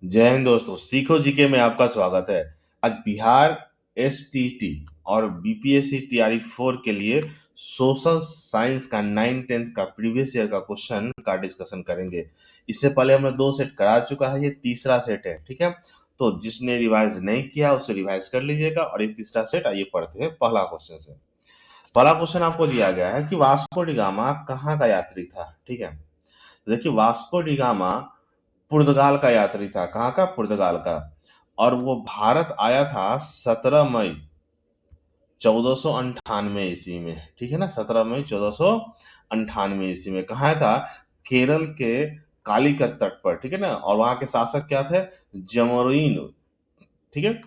जय हिंद दोस्तों, सीखो जीके में आपका स्वागत है। आज बिहार एसटीटी और बीपीएससी टीआरई 4 के लिए सोशल साइंस का 9-10 का प्रीवियस ईयर का क्वेश्चन का डिस्कशन करेंगे। इससे पहले हमने 2 सेट करा चुका है, ये तीसरा सेट है। ठीक है, तो जिसने रिवाइज नहीं किया उसे रिवाइज कर लीजिएगा। और ये तीसरा सेट, आइए पढ़ते हैं पहला क्वेश्चन से। पहला क्वेश्चन आपको दिया गया है कि वास्को डी गामा कहाँ का यात्री था। ठीक है, देखिए वास्को डी गामा पुर्तगाल का यात्री था। कहाँ का? पुर्तगाल का। और वो भारत आया था 17 मई 1498 ईस्वी में। ठीक है ना, 17 मई 1498 ईस्वी में। कहाँ था? केरल के कालीकट तट पर। ठीक है ना, और वहां के शासक क्या थे? जमोरिन। ठीक है,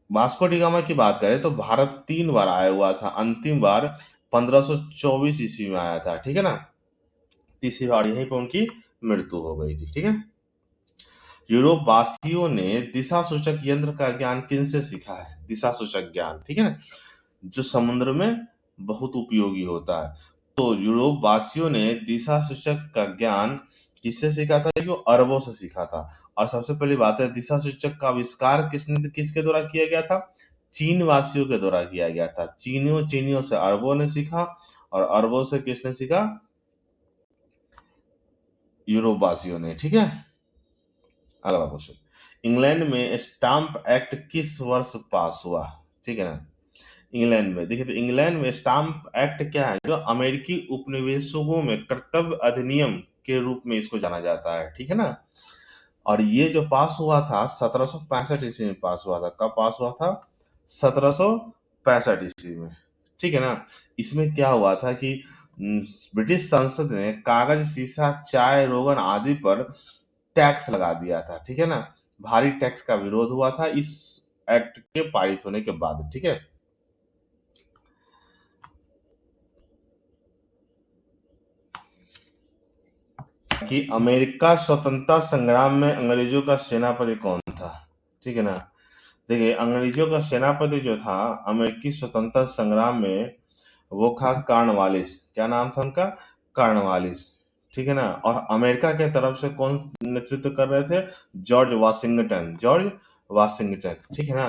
वास्को डी गामा की बात करें तो भारत 3 बार आया हुआ था। अंतिम बार 1524 ईस्वी में आया था। ठीक है ना, तीसरी बार यहीं पर उनकी मृत्यु हो गई थी। ठीक है, यूरोप वासियों ने दिशा सूचक यंत्र का ज्ञान किनसे सीखा है? दिशा सूचक ज्ञान, ठीक है ना, जो समुद्र में बहुत उपयोगी होता है। तो यूरोप वासियों ने दिशा सूचक का ज्ञान किससे सीखा था? कि वो अरबों से सीखा था। और सबसे पहली बात है, दिशा सूचक का आविष्कार किसके द्वारा किया गया था? चीन वासियों के द्वारा किया गया था। चीनियों से अरबों ने सीखा, और अरबों से किसने सीखा? यूरोप वासियों ने। ठीक है, अगला क्वेश्चन, इंग्लैंड में स्टाम्प एक्ट किस वर्ष पास हुआ? ठीक है ना, इंग्लैंड में देखिए, तो इंग्लैंड में स्टाम्प एक्ट क्या है? जो अमेरिकी उपनिवेशों में कर्तव्य अधिनियम के रूप में इसको जाना जाता है। ठीक है ना, और ये जो पास हुआ था 1765 ईस्वी में पास हुआ था। कब पास हुआ था? 1765 ईस्वी में। ठीक है ना, इसमें क्या हुआ था कि ब्रिटिश संसद ने कागज, शीशा, चाय, रोगन आदि पर टैक्स लगा दिया था। ठीक है ना, भारी टैक्स का विरोध हुआ था इस एक्ट के पारित होने के बाद। ठीक है, कि अमेरिका स्वतंत्रता संग्राम में अंग्रेजों का सेनापति कौन था? ठीक है ना, देखिए अंग्रेजों का सेनापति जो था अमेरिकी स्वतंत्रता संग्राम में, वो था कार्नवालिस। क्या नाम था उनका? कार्नवालिस। ठीक है ना, और अमेरिका के तरफ से कौन नेतृत्व कर रहे थे? George Washington. George Washington. ठीक है ना,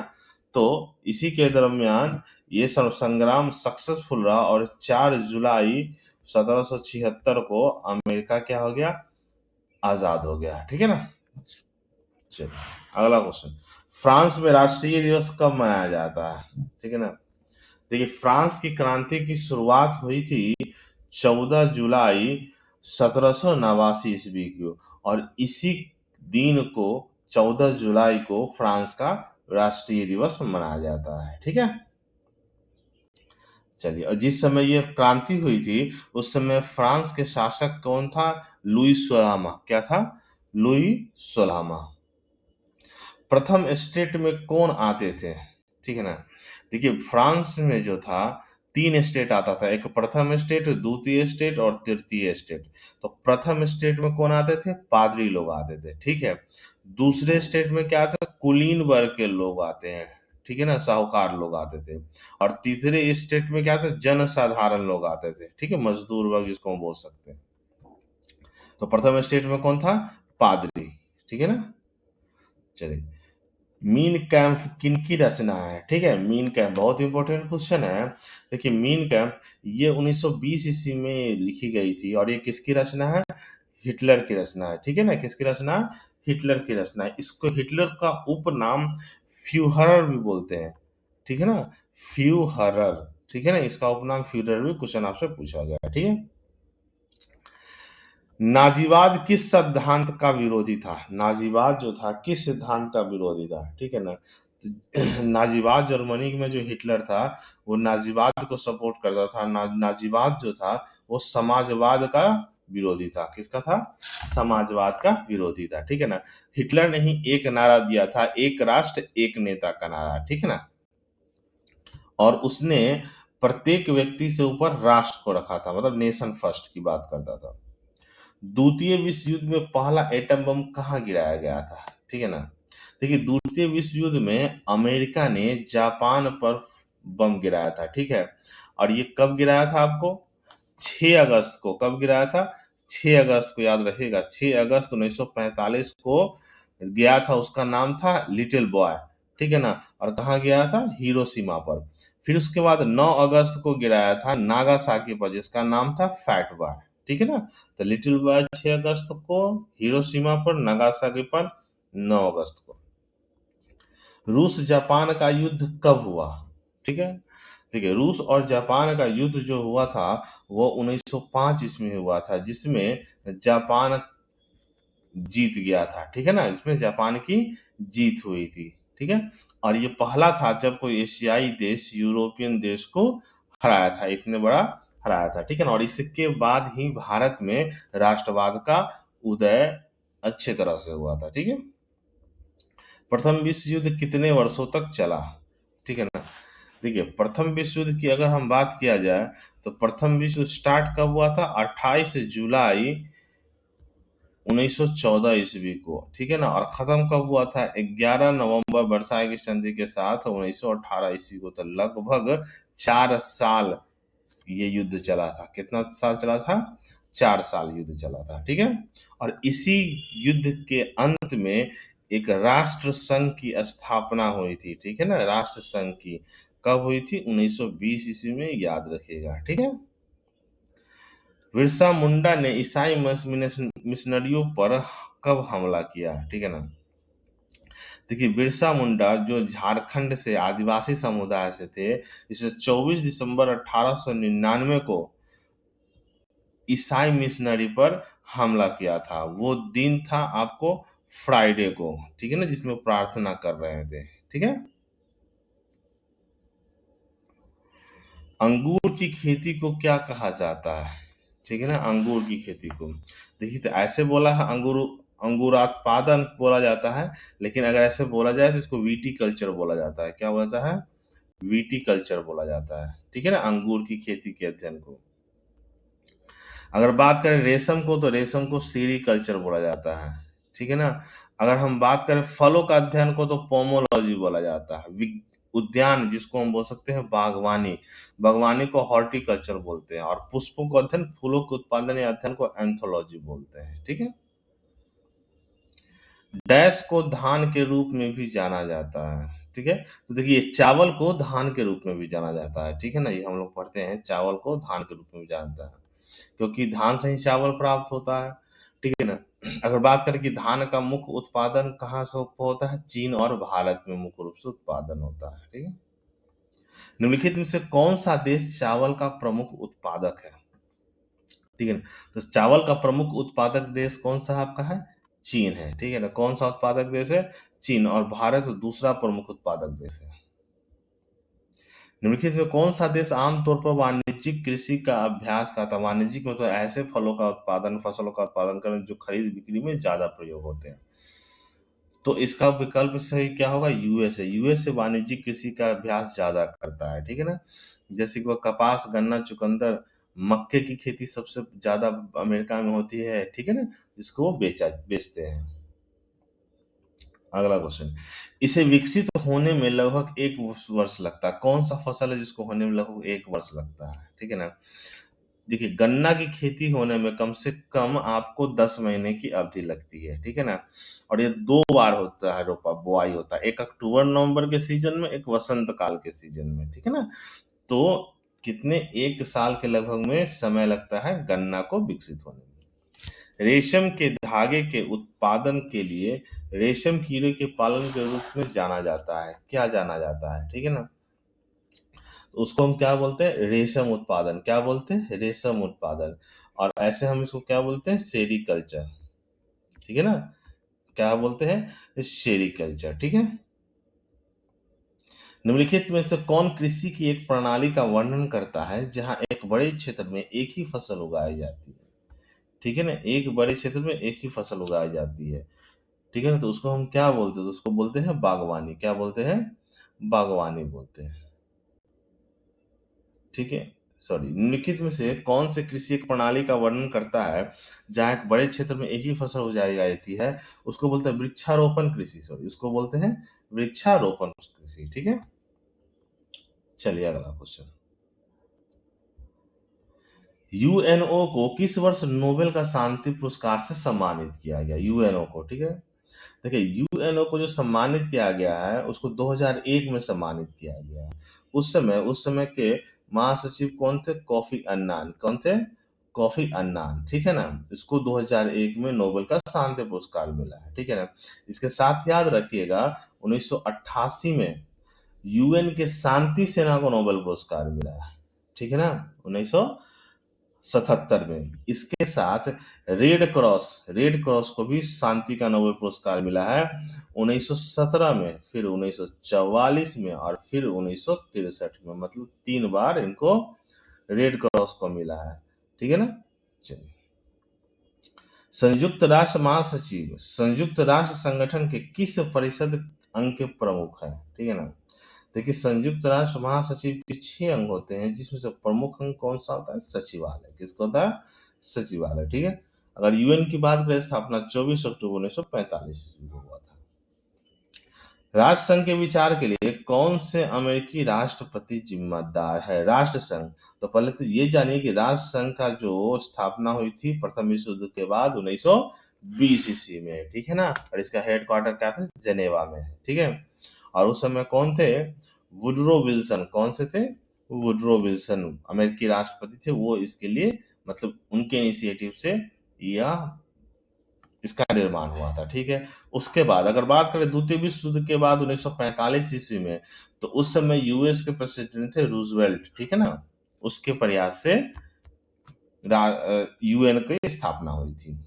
तो इसी के दरमियान ये सब संग्राम सक्सेसफुल रहा, और 4 जुलाई 1776 को अमेरिका क्या हो गया? आजाद हो गया। ठीक है ना, चलिए अगला क्वेश्चन, फ्रांस में राष्ट्रीय दिवस कब मनाया जाता है? ठीक है ना, देखिए फ्रांस की क्रांति की शुरुआत हुई थी 14 जुलाई 1789 ईस्वी को, और इसी दिन को 14 जुलाई को फ्रांस का राष्ट्रीय दिवस मनाया जाता है। ठीक है, चलिए, और जिस समय ये क्रांति हुई थी उस समय फ्रांस के शासक कौन था? लुई 16वां। क्या था? लुई 16वां। प्रथम स्टेट में कौन आते थे? ठीक है ना, देखिए फ्रांस में जो था 3 स्टेट आता था। एक प्रथम स्टेट, द्वितीय स्टेट और तृतीय स्टेट। तो प्रथम स्टेट में कौन आते थे? पादरी लोग आते थे। ठीक है, दूसरे स्टेट में क्या था? कुलीन वर्ग के लोग आते हैं। ठीक है ना, साहूकार लोग आते थे। और तीसरे स्टेट में क्या था? जनसाधारण लोग आते थे। ठीक है, मजदूर वर्ग जिसको हम बोल सकते हैं। तो प्रथम स्टेट में कौन था? पादरी। ठीक है ना, चलिए, मीन कैंप किनकी रचना है? ठीक है, मीन कैंप बहुत इंपॉर्टेंट क्वेश्चन है। देखिए मीन कैंप ये 1920 ईस्वी में लिखी गई थी, और ये किसकी रचना है? हिटलर की रचना है। ठीक है ना, किसकी रचना है? हिटलर की रचना है। इसको हिटलर का उपनाम फ्यूहरर भी बोलते हैं। ठीक है ना, फ्यूहरर। ठीक है ना, इसका उपनाम फ्यूहरर भी क्वेश्चन आपसे पूछा गया। ठीक है, नाजीवाद किस सिद्धांत का विरोधी था? नाजीवाद जो था किस सिद्धांत का विरोधी था? ठीक है ना, तो नाजीवाद जर्मनी में जो हिटलर था वो नाजीवाद को सपोर्ट करता था। नाजीवाद जो था वो समाजवाद का विरोधी था। किसका था? समाजवाद का विरोधी था। ठीक है ना, हिटलर ने ही एक नारा दिया था, एक राष्ट्र एक नेता का नारा। ठीक है ना, और उसने प्रत्येक व्यक्ति से ऊपर राष्ट्र को रखा था, मतलब नेशन फर्स्ट की बात करता था। द्वितीय विश्व युद्ध में पहला एटम बम कहाँ गिराया गया था? ठीक है ना, देखिए द्वितीय विश्व युद्ध में अमेरिका ने जापान पर बम गिराया था। ठीक है, और ये कब गिराया था? आपको 6 अगस्त को। कब गिराया था? 6 अगस्त को, याद रखिएगा 6 अगस्त 1945 को गया था, उसका नाम था लिटिल बॉय, ठीक है ना। और कहाँ गया था? हिरोशिमा पर। फिर उसके बाद 9 अगस्त को गिराया था नागासाकी पर, जिसका नाम था फैट बॉय, ठीक है ना। तो लिटिल बॉय 6 अगस्त को, हिरोशिमा पर, नागासाकी पर 9 अगस्त को। रूस जापान का युद्ध कब हुआ? ठीक है, ठीक है। रूस और जापान का युद्ध जो हुआ था वो 1905 ईस्वी में हुआ था, जिसमें जापान जीत गया था, ठीक है ना। इसमें जापान की जीत हुई थी, ठीक है। और ये पहला था जब कोई एशियाई देश यूरोपियन देश को हराया था, इतने बड़ा हराया था, ठीक है ना। और इसके बाद ही भारत में राष्ट्रवाद का उदय अच्छे तरह से हुआ था, ठीक है। प्रथम विश्व युद्ध कितने वर्षों तक चला? ठीक है ना। देखिए, प्रथम विश्व युद्ध की अगर हम बात किया जाए तो प्रथम विश्व स्टार्ट कब हुआ था? 28 जुलाई 1914 ईस्वी को, ठीक है ना। और खत्म कब हुआ था? 11 नवंबर वर्साई की संधि के साथ 1918 ईस्वी को। तो लगभग 4 साल ये युद्ध चला था। कितना साल चला था? 4 साल युद्ध चला था, ठीक है। और इसी युद्ध के अंत में एक राष्ट्र संघ की स्थापना हुई थी, ठीक है ना। राष्ट्र संघ की कब हुई थी? 1920 ईस्वी में, याद रखिएगा, ठीक है। बिरसा मुंडा ने ईसाई मिशनरियों पर कब हमला किया? ठीक है ना। देखिए, बिरसा मुंडा जो झारखंड से आदिवासी समुदाय से थे, इसे 24 दिसंबर 1899 को ईसाई मिशनरी पर हमला किया था। वो दिन था आपको फ्राइडे को, ठीक है ना, जिसमें प्रार्थना कर रहे थे, ठीक है। अंगूर की खेती को क्या कहा जाता है? ठीक है ना, अंगूर की खेती को। देखिए, तो ऐसे बोला है अंगूरात्पादन बोला जाता है, लेकिन अगर ऐसे बोला जाए तो इसको वीटी कल्चर बोला जाता है। क्या बोलता है? वीटी कल्चर बोला जाता है, ठीक है ना, अंगूर की खेती के अध्ययन को। अगर बात करें रेशम को, तो रेशम को सीरीकल्चर बोला जाता है, ठीक है ना। अगर हम बात करें फलों का अध्ययन को, तो पोमोलॉजी बोला जाता है। उद्यान जिसको हम बोल सकते हैं बागवानी, बागवानी को हॉर्टिकल्चर बोलते हैं। और पुष्पों को अध्ययन, फूलों के उत्पादन या अध्ययन को एंथोलॉजी बोलते हैं, ठीक है। डैश को धान के रूप में भी जाना जाता है, ठीक है। तो देखिए, चावल को धान के रूप में भी जाना जाता है, ठीक है ना। ये हम लोग पढ़ते हैं, चावल को धान के रूप में भी जानता है, क्योंकि धान से ही चावल प्राप्त होता है, ठीक है ना। अगर बात करें कि धान का मुख्य उत्पादन कहाँ से होता है, चीन और भारत में मुख्य रूप से उत्पादन होता है, ठीक है। निम्नलिखित में से कौन सा देश चावल का प्रमुख उत्पादक है? ठीक है ना। तो चावल का प्रमुख उत्पादक देश कौन सा आपका है? चीन है, ठीक है ना। कौन सा उत्पादक देश है? चीन। और भारत दूसरा प्रमुख उत्पादक देश है। निम्नलिखित में कौन सा देश आमतौर पर वाणिज्यिक कृषि का अभ्यास करता है? वाणिज्यिक मतलब ऐसे फलों का उत्पादन, फसलों का उत्पादन करने जो खरीद बिक्री में ज्यादा प्रयोग होते हैं। तो इसका विकल्प सही क्या होगा? यूएसए। यूएसए वाणिज्यिक कृषि का अभ्यास ज्यादा करता है, ठीक है ना। जैसे कि वो कपास, गन्ना, चुकंदर, मक्के की खेती सबसे ज्यादा अमेरिका में होती है, ठीक है ना, जिसको वो बेचते हैं। अगला क्वेश्चन, इसे विकसित होने में लगभग 1 वर्ष लगता है। कौन सा फसल है जिसको होने में लगभग 1 वर्ष लगता है? ठीक है ना। देखिए, गन्ना की खेती होने में कम से कम आपको 10 महीने की अवधि लगती है, ठीक है ना। और ये 2 बार होता है, रोपा बुआई होता है, एक अक्टूबर नवंबर के सीजन में, एक वसंत काल के सीजन में, ठीक है ना। तो कितने 1 साल के लगभग में समय लगता है गन्ना को विकसित होने में। रेशम के धागे के उत्पादन के लिए रेशम कीड़े के पालन के रूप में जाना जाता है। क्या जाना जाता है? ठीक है ना। तो उसको हम क्या बोलते हैं? रेशम उत्पादन। क्या बोलते हैं? रेशम उत्पादन। और ऐसे हम इसको क्या बोलते हैं? सेरीकल्चर, ठीक है ना। क्या बोलते हैं? सेरीकल्चर, ठीक है। निम्नलिखित में से कौन कृषि की एक प्रणाली का वर्णन करता है जहां एक बड़े क्षेत्र में एक ही फसल उगाई जाती है? ठीक है ना, एक बड़े क्षेत्र में एक ही फसल उगाई जाती है, ठीक है ना। तो उसको हम क्या बोलते हैं? तो उसको बोलते हैं बागवानी। क्या बोलते हैं? बागवानी बोलते हैं, ठीक है। सॉरी, निम्नलिखित में से कौन से कृषि एक प्रणाली का वर्णन करता है जहाँ एक बड़े क्षेत्र में एक ही फसल उगाई जाती है? उसको बोलते हैं वृक्षारोपण कृषि। सॉरी, उसको बोलते हैं वृक्षारोपण कृषि, ठीक है। चलिए अगला क्वेश्चन, यूएनओ को किस वर्ष नोबेल का शांति पुरस्कार से सम्मानित किया गया? यूएनओ को, ठीक है। देखिए, यूएनओ को जो सम्मानित किया गया है उसको 2001 में सम्मानित किया गया है। उस समय के महासचिव कौन थे? Kofi Annan. कौन थे? कोफी अन्नान, ठीक है ना। इसको 2001 में नोबेल का शांति पुरस्कार मिला है, ठीक है ना। इसके साथ याद रखिएगा 1988 में यूएन के शांति सेना को नोबेल पुरस्कार मिला है, ठीक है ना, 1977 में। इसके साथ रेड क्रॉस को भी शांति का नोबेल पुरस्कार मिला है 1917 में, फिर 1944 में और फिर 1963 में। मतलब 3 बार इनको रेड क्रॉस को मिला है, ठीक है ना। चलिए, संयुक्त राष्ट्र महासचिव संयुक्त राष्ट्र संगठन के किस परिषद अंग के प्रमुख हैं? ठीक है ना। देखिए, संयुक्त राष्ट्र महासचिव के 6 अंग होते हैं, जिसमें से प्रमुख अंग कौन सा होता है? सचिवालय। किसका होता है? सचिवालय, ठीक है। अगर यूएन की बात करें, स्थापना 24 अक्टूबर 1945 ईस्वी को हुआ था। राष्ट्र संघ के विचार के लिए कौन से अमेरिकी राष्ट्रपति जिम्मेदार है? राष्ट्र संघ। तो पहले तो ये जानिए कि राष्ट्र संघ का जो स्थापना हुई थी प्रथम विश्व युद्ध के बाद 1920 ईस्वी में, ठीक है ना। और इसका हेडक्वार्टर क्या था? जेनेवा में है, ठीक है। और उस समय कौन थे? Woodrow Wilson. कौन से थे? वुडरो विल्सन अमेरिकी राष्ट्रपति थे। वो इसके लिए, मतलब उनके इनिशिएटिव से यह इसका निर्माण हुआ था, ठीक है। उसके बाद अगर बात करें द्वितीय विश्व युद्ध के बाद 1945 ईस्वी में, तो उस समय यूएस के प्रेसिडेंट थे रूजवेल्ट, ठीक है ना। उसके प्रयास से यूएन की स्थापना हुई थी।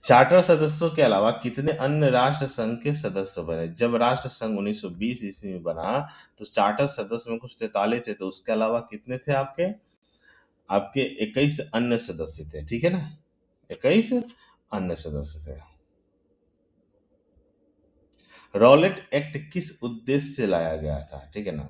चार्टर सदस्यों के अलावा कितने अन्य राष्ट्र संघ के सदस्य बने? जब राष्ट्र संघ 1920 ईस्वी में बना, तो चार्टर सदस्य में कुछ 43 थे, तो उसके अलावा कितने थे आपके? आपके 21 अन्य सदस्य थे, ठीक है ना। 21 अन्य सदस्य थे। रॉलेट एक्ट किस उद्देश्य से लाया गया था? ठीक है ना।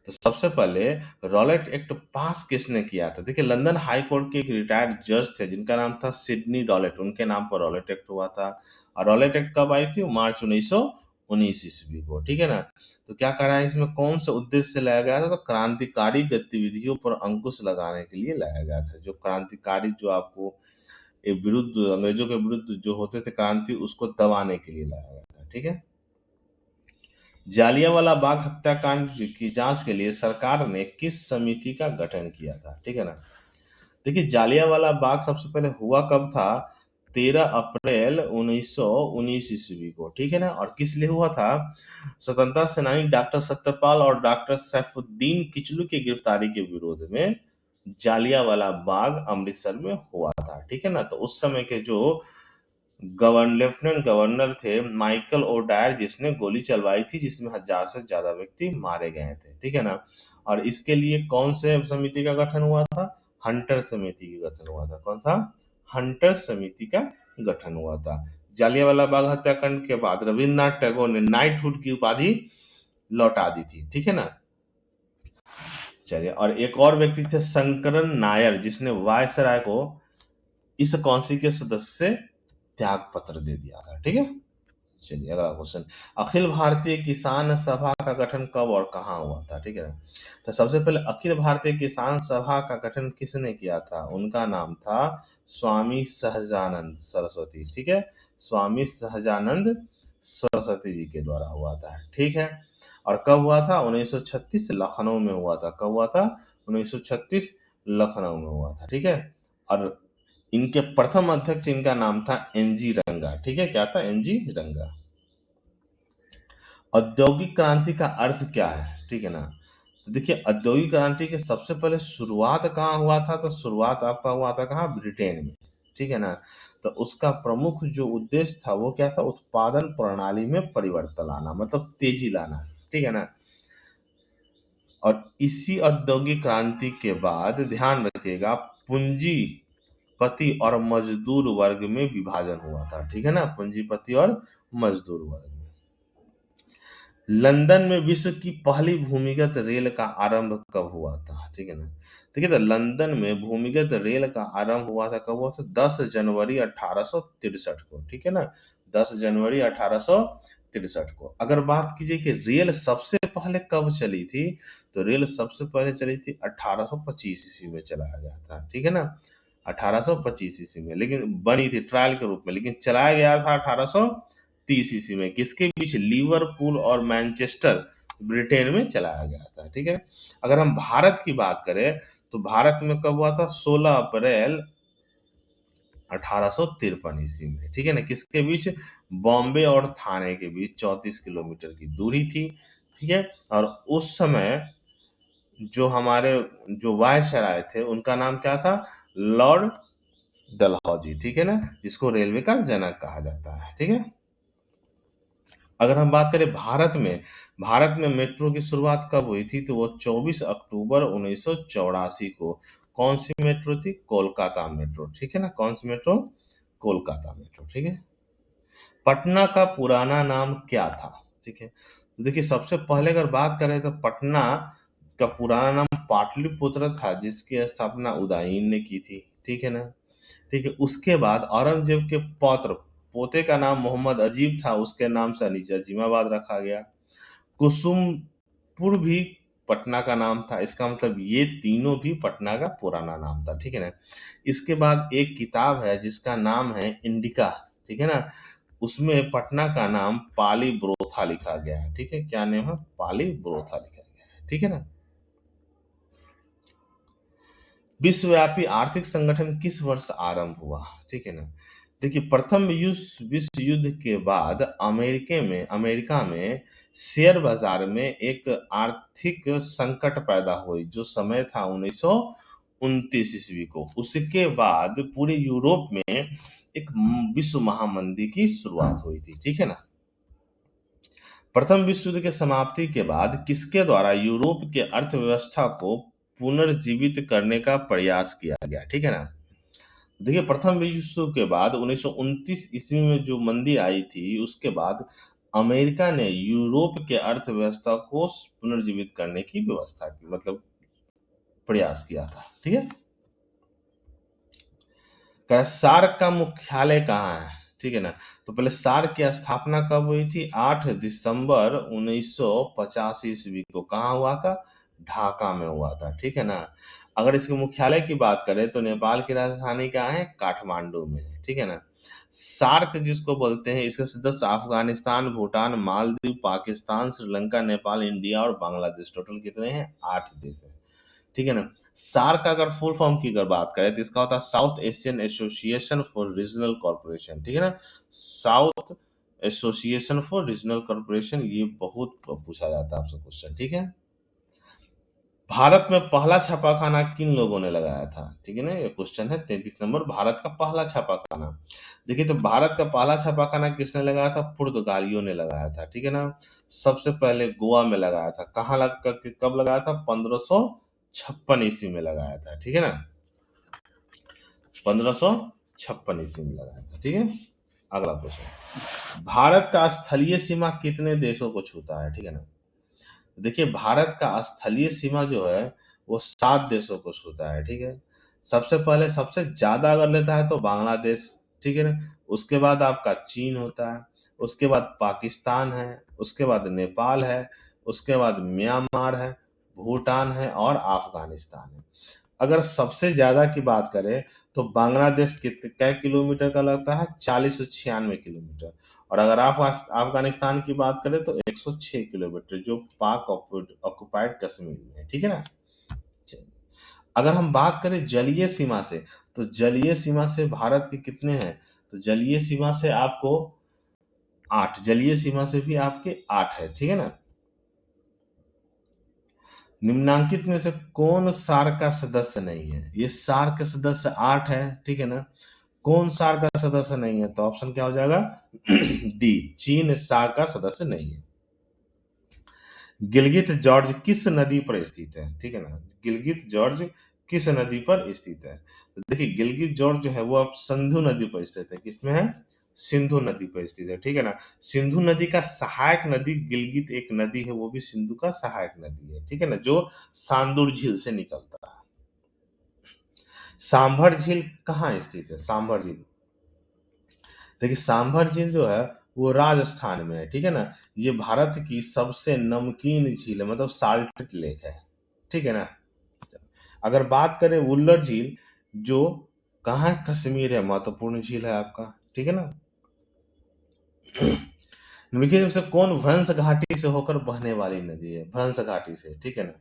तो सबसे पहले रॉलेट एक्ट पास किसने किया था? देखिए, लंदन हाई कोर्ट के एक रिटायर्ड जज थे जिनका नाम था सिडनी रॉलेट। उनके नाम पर रॉलेट एक्ट हुआ था। और रॉलेट एक्ट कब आई थी? मार्च 1919 ईस्वी को, ठीक है ना। तो क्या कह रहा है इसमें, कौन से उद्देश्य से लाया गया था? तो क्रांतिकारी गतिविधियों पर अंकुश लगाने के लिए लाया गया था। जो क्रांतिकारी, जो आपको विरुद्ध, अंग्रेजों के विरुद्ध जो होते थे क्रांति, उसको दबाने के लिए लाया गया था, ठीक है। जालियांवाला बाग हत्याकांड की जांच के लिए सरकार ने किस समिति का गठन किया था? ठीक है ना। देखिए, जालियांवाला बाग सबसे पहले हुआ कब था? 13 अप्रैल 1919 ईस्वी को, ठीक है ना। और किस लिए हुआ था? स्वतंत्रता सेनानी डॉक्टर सत्यपाल और डॉक्टर सैफुद्दीन किचलू की गिरफ्तारी के विरोध में जालियांवाला बाग अमृतसर में हुआ था, ठीक है ना। तो उस समय के जो लेफ्टिनेंट गवर्नर थे माइकल ओडायर, जिसने गोली चलवाई थी, जिसमें 1000 से ज्यादा व्यक्ति मारे गए थे, ठीक है ना। और इसके लिए कौन से समिति का गठन हुआ था? हंटर समिति का गठन हुआ था। कौन सा? हंटर समिति का गठन हुआ था। जालियांवाला बाग हत्याकांड के बाद रविन्द्रनाथ टैगोर ने नाइटहुड की उपाधि लौटा दी थी, ठीक है ना। चलिए, और एक और व्यक्ति थे शंकरन नायर, जिसने वायसराय को इस काउंसिल के सदस्य से त्याग पत्र दे दिया था, ठीक है। चलिए, अगला क्वेश्चन, अखिल भारतीय किसान सभा का गठन कब और कहाँ हुआ था? ठीक है। तो सबसे पहले अखिल भारतीय किसान सभा का गठन किसने किया था? उनका नाम था स्वामी सहजानंद सरस्वती, ठीक है। स्वामी सहजानंद सरस्वती जी के द्वारा हुआ था, ठीक है। और कब हुआ था? 1936 लखनऊ में हुआ था। कब हुआ था? 1936 लखनऊ में हुआ था, ठीक है। और इनके प्रथम अध्यक्ष, इनका नाम था एनजी रंगा, ठीक है। क्या था? एनजी रंगा। औद्योगिक क्रांति का अर्थ क्या है? ठीक है ना। तो देखिए, औद्योगिक क्रांति के सबसे पहले शुरुआत कहाँ हुआ था? तो शुरुआत आपका हुआ था कहाँ? ब्रिटेन में, ठीक है ना। तो उसका प्रमुख जो उद्देश्य था वो क्या था? उत्पादन प्रणाली में परिवर्तन लाना, मतलब तेजी लाना, ठीक है ना। और इसी औद्योगिक क्रांति के बाद ध्यान रखिएगा, पूंजीपति और मजदूर वर्ग में विभाजन हुआ था, ठीक है ना। पूंजीपति और मजदूर वर्ग में। लंदन में विश्व की पहली भूमिगत रेल का आरंभ कब हुआ था? ठीक है ना? देखिए तो लंदन में भूमिगत रेल का आरंभ हुआ था, कब हुआ था? 10 जनवरी 1863 को, ठीक है ना? 10 जनवरी 1863 को। अगर बात कीजिए कि रेल सबसे पहले कब चली थी, तो रेल सबसे पहले चली थी 1825 ईस्वी में चलाया गया था, ठीक है ना? 1825 ईस्वी में, लेकिन बनी थी ट्रायल के रूप में, लेकिन चलाया गया था 1830 ईस्वी में। किसके बीच? लिवरपूल और मैनचेस्टर, ब्रिटेन में चलाया गया था, ठीक है। अगर हम भारत की बात करें तो भारत में कब हुआ था? 16 अप्रैल 1853 ईस्वी में, ठीक है ना। किसके बीच? बॉम्बे और थाने के बीच 34 किलोमीटर की दूरी थी, ठीक है। और उस समय जो हमारे जो वायसराय थे उनका नाम क्या था? लॉर्ड डलहौजी, ठीक है ना, जिसको रेलवे का जनक कहा जाता है, ठीक है। अगर हम बात करें भारत में मेट्रो की शुरुआत कब हुई थी, तो वो 24 अक्टूबर 1984 को। कौन सी मेट्रो थी? कोलकाता मेट्रो, ठीक है ना। कौन सी मेट्रो? कोलकाता मेट्रो, ठीक है। पटना का पुराना नाम क्या था? ठीक है, तो देखिए सबसे पहले अगर बात करें तो पटना का पुराना नाम पाटलिपुत्र था, जिसकी स्थापना उदयन ने की थी, ठीक है ना। ठीक है, उसके बाद औरंगजेब के पौत्र पोते का नाम मोहम्मद अजीब था, उसके नाम से अलीजा जिमाबाद रखा गया। कुसुमपुर भी पटना का नाम था, इसका मतलब ये तीनों भी पटना का पुराना नाम था, ठीक है ना। इसके बाद एक किताब है जिसका नाम है इंडिका, ठीक है ना, उसमें पटना का नाम पाली ब्रोथा लिखा गया है, ठीक है। क्या नाम है? पाली ब्रोथा लिखा गया है, ठीक है ना। विश्वव्यापी आर्थिक संगठन किस वर्ष आरंभ हुआ? ठीक है ना। देखिए प्रथम विश्व युद्ध के बाद अमेरिका में शेयर बाजार में एक आर्थिक संकट पैदा हुई, जो समय था 1929 ईस्वी को। उसके बाद पूरे यूरोप में एक विश्व महामंदी की शुरुआत हुई थी, ठीक है ना। प्रथम विश्व युद्ध के समाप्ति के बाद किसके द्वारा यूरोप के अर्थव्यवस्था को पुनर्जीवित करने का प्रयास किया गया? ठीक है ना। देखिए प्रथम विश्व युद्ध के बाद 1929 ईस्वी में जो मंदी आई थी, उसके बाद अमेरिका ने यूरोप के अर्थव्यवस्था को पुनर्जीवित करने की व्यवस्था की, मतलब प्रयास किया था, ठीक है। सार्क का मुख्यालय कहाँ है? ठीक है ना। तो पहले सार्क की स्थापना कब हुई थी? 8 दिसंबर 1950 ईस्वी को। कहाँ हुआ था? ढाका में हुआ था, ठीक है ना। अगर इसके मुख्यालय की बात करें तो नेपाल की राजधानी कहाँ है? काठमांडू में है, ठीक है ना। सार्क जिसको बोलते हैं, इसके सदस्य अफगानिस्तान, भूटान, मालदीव, पाकिस्तान, श्रीलंका, नेपाल, इंडिया और बांग्लादेश। टोटल कितने हैं? 8 देश हैं, ठीक है ना। सार्क का अगर फुल फॉर्म की अगर बात करें तो इसका होता है south Asian association for regional corporation, ठीक है ना। South association for regional corporation, ये बहुत पूछा जाता है आपसे क्वेश्चन, ठीक है। भारत में पहला छापाखाना किन लोगों ने लगाया था? ठीक है ना, ये क्वेश्चन है 33 नंबर। भारत का पहला छापाखाना, देखिए तो भारत का पहला छापाखाना किसने लगाया था? पुर्तगालियों ने लगाया था, ठीक है ना। सबसे पहले गोवा में लगाया था। कहाँ कब लगाया था? 1556 ईस्वी में लगाया था, ठीक है ना। 1556 ईस्वी में लगाया था, ठीक है। अगला क्वेश्चन, भारत का स्थलीय सीमा कितने देशों को छूता है? ठीक है ना। देखिए भारत का स्थलीय सीमा जो है वो 7 देशों को छूता है, ठीक है। सबसे पहले सबसे ज्यादा अगर लेता है तो बांग्लादेश, ठीक है ना। उसके बाद आपका चीन होता है, उसके बाद पाकिस्तान है, उसके बाद नेपाल है, उसके बाद म्यांमार है, भूटान है और अफगानिस्तान है। अगर सबसे ज्यादा की बात करें तो बांग्लादेश कै किलोमीटर का लगता है? 4096 किलोमीटर। और अगर आप अफगानिस्तान की बात करें तो 106 किलोमीटर, जो पाक ऑक्युपाइड कश्मीर में है, ठीक है ना। चलिए। अगर हम बात करें जलीय सीमा से, तो जलीय सीमा से भारत के कितने हैं? तो जलीय सीमा से आपको 8, जलीय सीमा से भी आपके 8 है, ठीक है ना। निम्नांकित में से कौन सार्क का सदस्य नहीं है? ये सार्क के सदस्य 8 है, ठीक है ना। कौन सार्क का सदस्य नहीं है? तो ऑप्शन क्या हो जाएगा? डी, चीन सार्क का सदस्य नहीं है। गिलगित जॉर्ज किस नदी पर स्थित है? ठीक है ना। गिलगित जॉर्ज किस नदी पर स्थित है? तो देखिए गिलगित जॉर्ज जो है वो अब सिंधु नदी पर स्थित है। किसमें है? सिंधु नदी पर स्थित है, ठीक है ना। सिंधु नदी का सहायक नदी गिलगित एक नदी है, वो भी सिंधु का सहायक नदी है, ठीक है ना, जो सांदुर झील से निकलता है। सांभर झील कहाँ स्थित है? सांभर झील, देखिए सांभर झील जो है वो राजस्थान में है, ठीक है ना। ये भारत की सबसे नमकीन झील है, मतलब साल्टेड लेक है, ठीक है ना। अगर बात करें वुल्लर झील, जो कहाँ है? कश्मीर है, महत्वपूर्ण झील है आपका, ठीक है ना। निम्नलिखित में से कौन भ्रंश घाटी से होकर बहने वाली नदी है? भ्रंश घाटी से, ठीक है ना।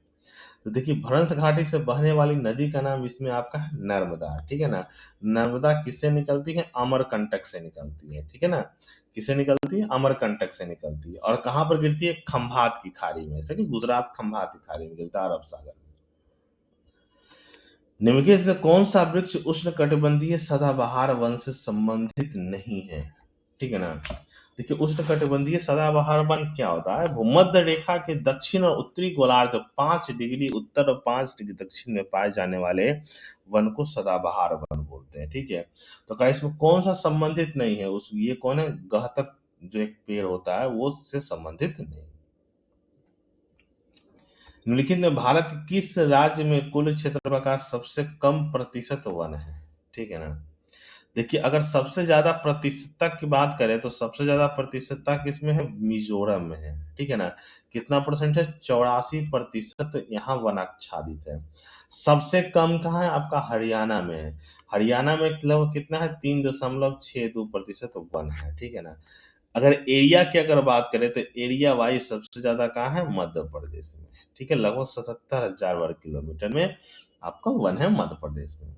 तो देखिए भ्रंश घाटी से बहने वाली नदी का नाम इसमें आपका है नर्मदा, ठीक है ना। नर्मदा किससे निकलती है? अमरकंटक से निकलती है, ठीक है ना। किससे निकलती है? अमरकंटक से निकलती है। और कहाँ पर गिरती है? खंभात की खाड़ी में, ठीक है, गुजरात खंभात की खाड़ी में गिरता है, अरब सागर में। निम्नलिखित में कौन सा वृक्ष उष्णकटिबंधीय सदाबहार वन से संबंधित नहीं है? ठीक है ना। देखिए उष्णकटिबंधीय सदाबहार वन क्या होता है? भूमध्य रेखा के दक्षिण और उत्तरी गोलार्ध 5 डिग्री उत्तर और 5 डिग्री दक्षिण में पाए जाने वाले वन को सदाबहार वन बोलते हैं, ठीक है। तो क्या इसमें कौन सा संबंधित नहीं है? उस ये कौन है? गहतक जो एक पेड़ होता है वो उससे संबंधित नहीं। निम्नलिखित में भारत के किस राज्य में कुल क्षेत्रफल का सबसे कम प्रतिशत वन है? ठीक है ना। देखिए अगर सबसे ज्यादा प्रतिशतता की बात करें तो सबसे ज्यादा प्रतिशतता किसमें है? मिजोरम में है, ठीक है ना। कितना परसेंट है? 84% यहाँ वनाच्छादित है। सबसे कम कहाँ है? आपका हरियाणा में है। हरियाणा में लगभग कितना है? 3.62% वन है, ठीक है ना। अगर एरिया की अगर बात करें तो एरिया वाइज सबसे ज्यादा कहाँ है? मध्य प्रदेश में, ठीक है, लगभग 77,000 वर्ग किलोमीटर में आपका वन है मध्य प्रदेश में।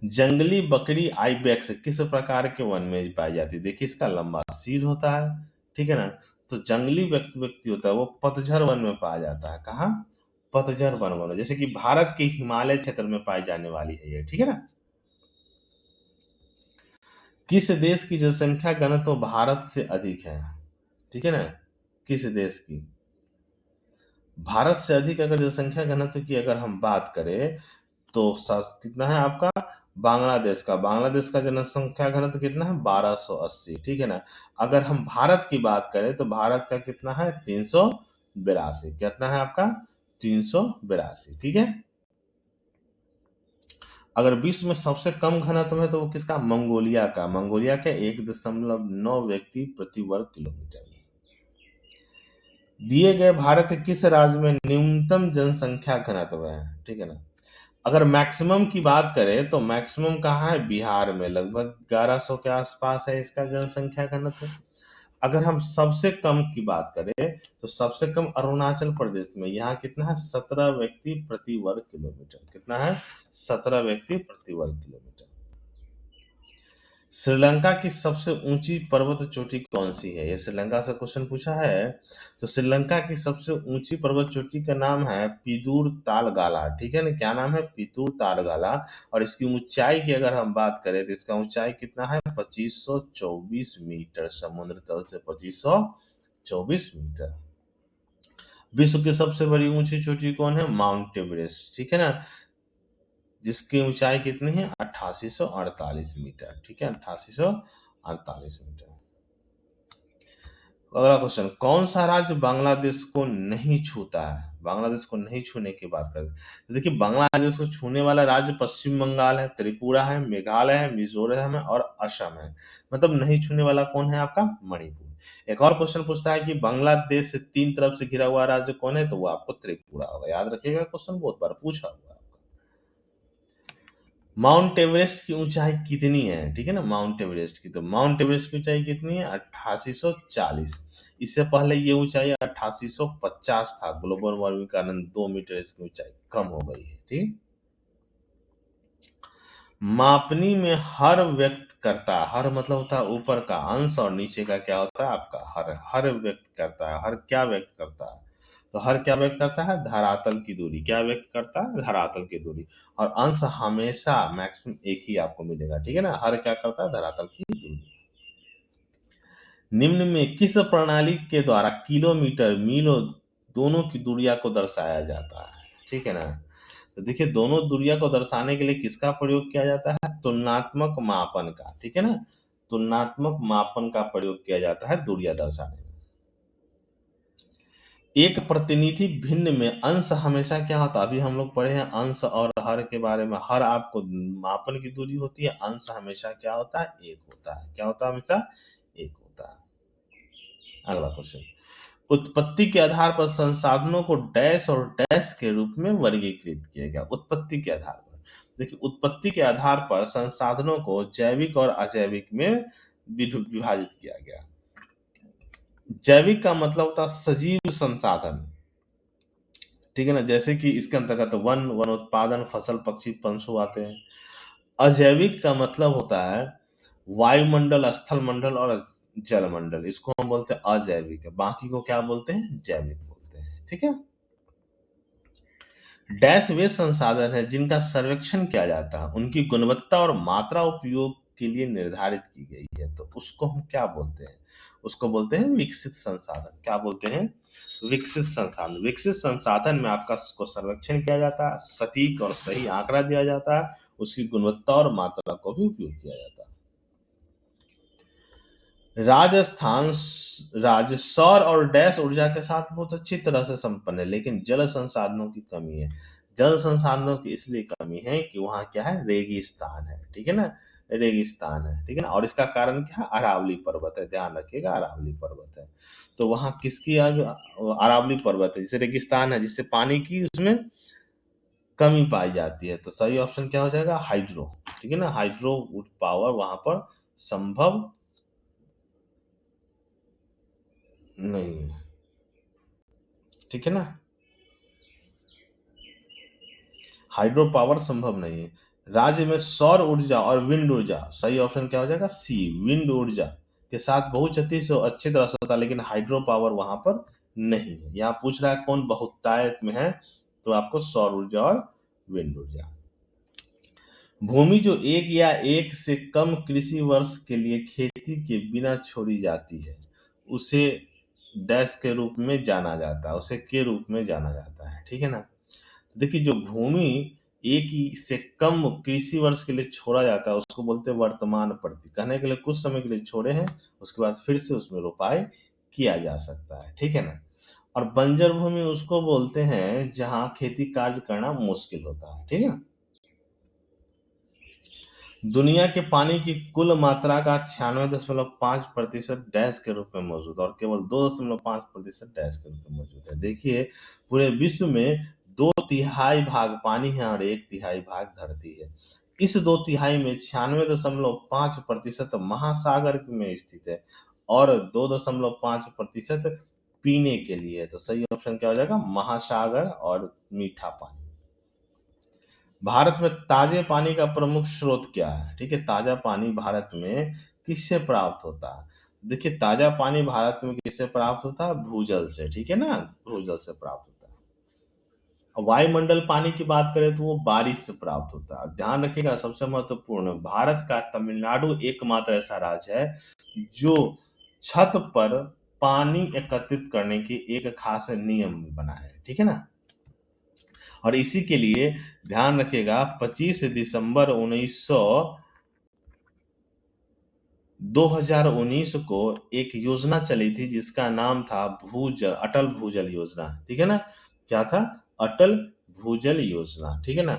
जंगली बकरी आइबेक्स किस प्रकार के वन में पाई जाती है? देखिए इसका लंबा सिर होता है, ठीक है ना। तो जंगली व्यक्ति होता है वो पतझड़ वन में पाया जाता है। कहाँ? पतझड़ वन में, जैसे कि भारत के हिमालय क्षेत्र में पाई जाने वाली है ये, ठीक है ना। किस देश की जनसंख्या घनत्व भारत से अधिक है? ठीक है ना। किस देश की? भारत से अधिक अगर जनसंख्या घनत्व की अगर हम बात करें तो कितना है आपका? बांग्लादेश का। बांग्लादेश का जनसंख्या घनत्व कितना है? 1280, ठीक है ना। अगर हम भारत की बात करें तो भारत का कितना है? 382। कितना है आपका? 382, ठीक है। अगर विश्व में सबसे कम घनत्व है तो वो किसका? मंगोलिया का। मंगोलिया के 1.9 व्यक्ति प्रति वर्ग किलोमीटर में। दिए गए भारत के किस राज्य में न्यूनतम जनसंख्या घनत्व है? ठीक है ना। अगर मैक्सिमम की बात करें तो मैक्सिमम कहाँ है? बिहार में, लगभग 1100 के आसपास है इसका जनसंख्या घनत्व। अगर हम सबसे कम की बात करें तो सबसे कम अरुणाचल प्रदेश में, यहाँ कितना है? 17 व्यक्ति प्रति वर्ग किलोमीटर। कितना है? 17 व्यक्ति प्रति वर्ग किलोमीटर। श्रीलंका की सबसे ऊंची पर्वत चोटी कौन सी है? ये श्रीलंका से क्वेश्चन पूछा है। तो श्रीलंका की सबसे ऊंची पर्वत चोटी का नाम है पिदूर तालगाला, ठीक है ना। क्या नाम है? पिदूर तालगाला। और इसकी ऊंचाई की अगर हम बात करें तो इसका ऊंचाई कितना है? 2524 मीटर, समुद्र तल से 2524 मीटर। विश्व की सबसे बड़ी ऊंची चोटी कौन है? माउंट एवरेस्ट, ठीक है ना, जिसकी ऊंचाई कितनी है? 8848 मीटर, ठीक है, 8848 मीटर। अगला क्वेश्चन, कौन सा राज्य बांग्लादेश को नहीं छूता है? बांग्लादेश को नहीं छूने की बात करें तो देखिए बांग्लादेश को छूने वाला राज्य पश्चिम बंगाल है, त्रिपुरा है, मेघालय है, मिजोरम है और असम है। मतलब नहीं छूने वाला कौन है आपका? मणिपुर। एक और क्वेश्चन पूछता है कि बांग्लादेश से 3 तरफ से घिरा हुआ राज्य कौन है? तो वो आपको त्रिपुरा होगा। याद रखिएगा, क्वेश्चन बहुत बार पूछा हुआ है। माउंट एवरेस्ट की ऊंचाई कितनी है? ठीक है ना, माउंट एवरेस्ट की, तो माउंट एवरेस्ट की ऊंचाई कितनी है? 8840। इससे पहले ये ऊंचाई 8850 था। ग्लोबल वार्मिंग के कारण 2 मीटर इसकी ऊंचाई कम हो गई है, ठीक। मापनी में हर व्यक्त करता है, हर मतलब होता है ऊपर का अंश और नीचे का क्या होता है आपका? हर। हर व्यक्त करता है, हर क्या व्यक्त करता है? तो हर क्या व्यक्त करता है? धरातल की दूरी। क्या व्यक्त करता है? धरातल की दूरी। और अंश हमेशा मैक्सिमम एक ही आपको मिलेगा, ठीक है ना। हर क्या करता है? धरातल की दूरी। निम्न में किस प्रणाली के द्वारा किलोमीटर, मीलों दोनों की दूरिया को दर्शाया जाता है? ठीक है ना। तो देखिए दोनों दूरिया को दर्शाने के लिए किसका प्रयोग किया जाता है? तुलनात्मक मापन का, ठीक है ना। तुलनात्मक मापन का प्रयोग किया जाता है दूरियां दर्शाने में। एक प्रतिनिधि भिन्न में अंश हमेशा क्या होता है, अभी हम लोग पढ़े हैं अंश और हर के बारे में। हर आपको मापन की दूरी होती है, अंश हमेशा क्या होता है, एक होता है। क्या होता है, हमेशा एक होता है। अगला क्वेश्चन, उत्पत्ति के आधार पर संसाधनों को डैश और डैश के रूप में वर्गीकृत किया गया। उत्पत्ति के आधार पर, देखिए उत्पत्ति के आधार पर संसाधनों को जैविक और अजैविक में विभाजित किया गया। जैविक का मतलब होता है सजीव संसाधन, ठीक है ना, जैसे कि इसके अंतर्गत वन, वन उत्पादन, फसल, पक्षी, पशु आते हैं। अजैविक का मतलब होता है वायुमंडल, स्थल मंडल और जलमंडल, इसको हम बोलते हैं अजैविक। बाकी को क्या बोलते हैं, जैविक बोलते हैं। ठीक है। डैश वे संसाधन है जिनका सर्वेक्षण किया जाता है, उनकी गुणवत्ता और मात्रा उपयोग के लिए निर्धारित की गई है, तो उसको हम क्या बोलते हैं, उसको बोलते हैं विकसित संसाधन। क्या बोलते हैं, विकसित संसाधन। विकसित संसाधन में आपका को सर्वेक्षण किया जाता है, सटीक और सही आंकड़ा दिया जाता है, उसकी गुणवत्ता और मात्रा को भी उपयोग किया जाता है। राजस्थान राज्य सौर और डैश ऊर्जा के साथ बहुत अच्छी तरह से संपन्न है, लेकिन जल संसाधनों की कमी है। जल संसाधनों की इसलिए कमी है कि वहाँ क्या है, रेगिस्तान है। ठीक है ना, रेगिस्तान है। ठीक है ना, और इसका कारण क्या है, अरावली पर्वत है। ध्यान रखिएगा, अरावली पर्वत है। तो वहाँ किसकी अरावली पर्वत है, जिसे रेगिस्तान है, जिससे पानी की उसमें कमी पाई जाती है। तो सही ऑप्शन क्या हो जाएगा, हाइड्रो। ठीक है ना, हाइड्रो पावर वहां पर संभव नहीं है। ठीक है ना, हाइड्रो पावर संभव नहीं है। राज्य में सौर ऊर्जा और विंड ऊर्जा, सही ऑप्शन क्या हो जाएगा, सी, विंड ऊर्जा के साथ बहुचती से अच्छी तरह से होता है, लेकिन हाइड्रो पावर वहां पर नहीं है। यहाँ पूछ रहा है कौन बहुतायत में है, तो आपको सौर ऊर्जा और विंड ऊर्जा। भूमि जो एक या एक से कम कृषि वर्ष के लिए खेती के बिना छोड़ी जाती है, उसे डैश के रूप में जाना जाता है, उसे के रूप में जाना जाता है। ठीक है ना, तो देखिए जो भूमि एक ही से कम कृषि वर्ष के लिए छोड़ा जाता है, उसको बोलते हैं वर्तमान प्रति। कहने के लिए कुछ समय के लिए छोड़े हैं, उसके बाद फिर से उसमें रोपाई किया जा सकता है। ठीक है ना, और बंजर भूमि उसको बोलते हैं जहां खेती कार्य करना मुश्किल होता है। ठीक है ना, दुनिया के पानी की कुल मात्रा का 96.5% डैश के रूप में मौजूद है, और केवल 2.5% डैश के रूप में मौजूद है। देखिए पूरे विश्व में 2/3 भाग पानी है और 1/3 भाग धरती है। इस 2/3 में 96.5% महासागर में स्थित है और 2.5% पीने के लिए है। तो सही ऑप्शन क्या हो जाएगा, महासागर और मीठा पानी। भारत में ताजे पानी का प्रमुख स्रोत क्या है, ठीक है, ताजा पानी भारत में किससे प्राप्त होता है। देखिए ताजा पानी भारत में किससे प्राप्त होता है, भूजल से। ठीक है ना, भूजल से प्राप्त होता है। और वायुमंडल पानी की बात करें तो वो बारिश से प्राप्त होता है। ध्यान रखिएगा, सबसे महत्वपूर्ण, भारत का तमिलनाडु एकमात्र ऐसा राज्य है जो छत पर पानी एकत्रित करने की एक खास नियम बना है। ठीक है ना, और इसी के लिए ध्यान रखिएगा 25 दिसंबर 2019 को एक योजना चली थी जिसका नाम था भूजल, अटल भूजल योजना। ठीक है ना, क्या था, अटल भूजल योजना। ठीक है ना,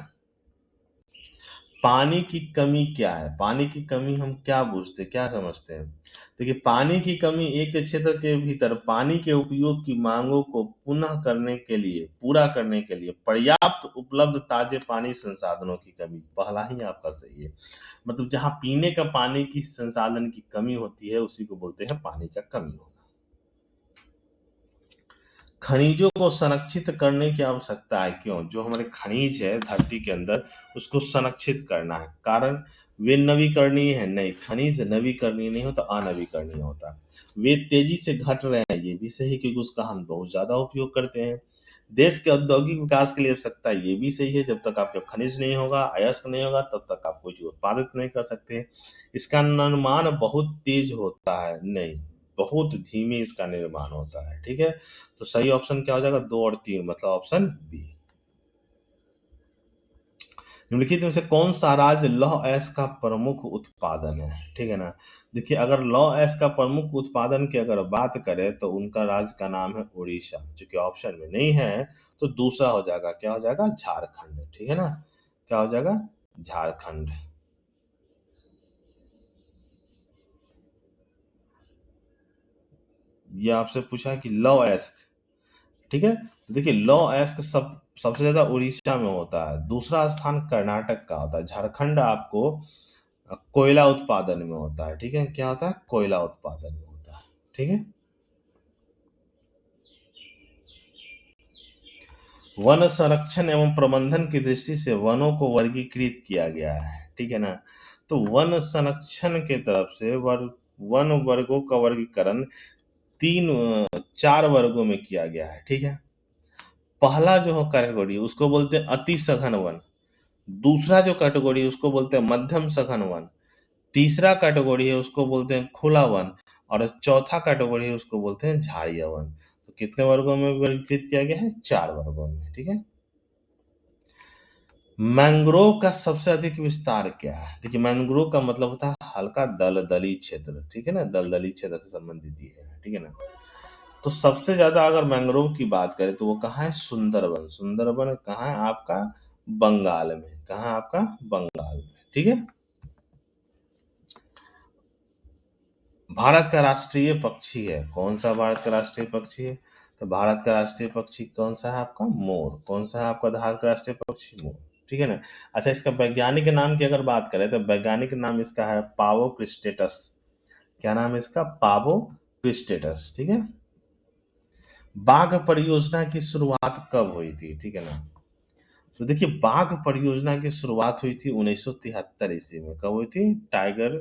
पानी की कमी क्या है, पानी की कमी हम क्या बूझते, क्या समझते हैं। देखिए पानी की कमी एक क्षेत्र के भीतर पानी के उपयोग की मांगों को पुनः करने के लिए, पूरा करने के लिए पर्याप्त उपलब्ध ताजे पानी संसाधनों की कमी। पहला ही आपका सही है, मतलब जहां पीने का पानी की संसाधन की कमी होती है उसी को बोलते हैं पानी का कमी होना। खनिजों को संरक्षित करने की आवश्यकता है, क्यों, जो हमारे खनिज है धरती के अंदर उसको संरक्षित करना है। कारण वे नवीकरणीय है, नहीं, खनिज नवीकरणीय नहीं होता, अनवीकरणीय होता है। वे तेजी से घट रहे हैं, ये भी सही, क्योंकि उसका हम बहुत ज्यादा उपयोग करते हैं। देश के औद्योगिक विकास के लिए आवश्यकता है, ये भी सही है, जब तक आपका खनिज नहीं होगा, अयस्क नहीं होगा, तब तक आप कुछ उत्पादित नहीं कर सकते। इसका निर्माण बहुत तेज होता है, नहीं, बहुत धीमे इसका निर्माण होता है। ठीक है, तो सही ऑप्शन क्या हो जाएगा, 2 और 3, मतलब ऑप्शन बी। निम्नलिखित में से कौन सा राज्य लौह अयस्क का प्रमुख उत्पादन है? ठीक है ना। देखिए, अगर लौह अयस्क का प्रमुख उत्पादन की अगर बात करें तो उनका राज्य का नाम है उड़ीसा। चूंकि ऑप्शन में नहीं है तो दूसरा हो जाएगा, क्या हो जाएगा? झारखंड। ठीक है ना, क्या हो जाएगा? झारखंड। ये आपसे पूछा है कि लौह अयस्क, ठीक है। देखिए, लौह अयस्क सबसे ज्यादा उड़ीसा में होता है, दूसरा स्थान कर्नाटक का होता है, झारखंड आपको कोयला उत्पादन में होता है। ठीक है, क्या होता है? कोयला उत्पादन में होता है। ठीक है। वन संरक्षण एवं प्रबंधन की दृष्टि से वनों को वर्गीकृत किया गया है। ठीक है ना। तो वन संरक्षण के तरफ से वन वर्गों का वर्गीकरण चार वर्गों में किया गया है। ठीक है। पहला जो कैटेगरी उसको बोलते हैं अति सघन वन, दूसरा जो कैटेगरी उसको बोलते हैं मध्यम सघन वन, तीसरा कैटेगरी है उसको बोलते हैं खुला वन, और चौथा कैटेगरी है उसको बोलते हैं झाड़िया वन। तो कितने वर्गों में वर्गीकृत किया गया है? चार वर्गों में। ठीक है। मैंग्रोव का सबसे अधिक विस्तार क्या है? देखिए, मैंग्रोव का मतलब होता है हल्का दलदली क्षेत्र। ठीक है ना, दलदली क्षेत्र से संबंधित ये है। ठीक है ना। तो सबसे ज्यादा अगर मैंग्रोव की बात करें तो वो कहाँ है? सुंदरबन। सुंदरबन कहाँ है आपका? बंगाल में। कहाँ है आपका? बंगाल में। ठीक है। भारत का राष्ट्रीय पक्षी है कौन सा? भारत का राष्ट्रीय पक्षी है, तो भारत का राष्ट्रीय पक्षी कौन सा है आपका? मोर। कौन सा है आपका भारत का राष्ट्रीय पक्षी? मोर। ठीक है ना। अच्छा, इसका वैज्ञानिक नाम की अगर बात करें तो वैज्ञानिक नाम इसका है पावो क्रिस्टेटस। क्या नाम है इसका? पावो क्रिस्टेटस। ठीक है। बाघ परियोजना की शुरुआत कब हुई थी? ठीक है ना। तो देखिए, बाघ परियोजना की शुरुआत हुई थी 1973 ईस्वी में। कब हुई थी? टाइगर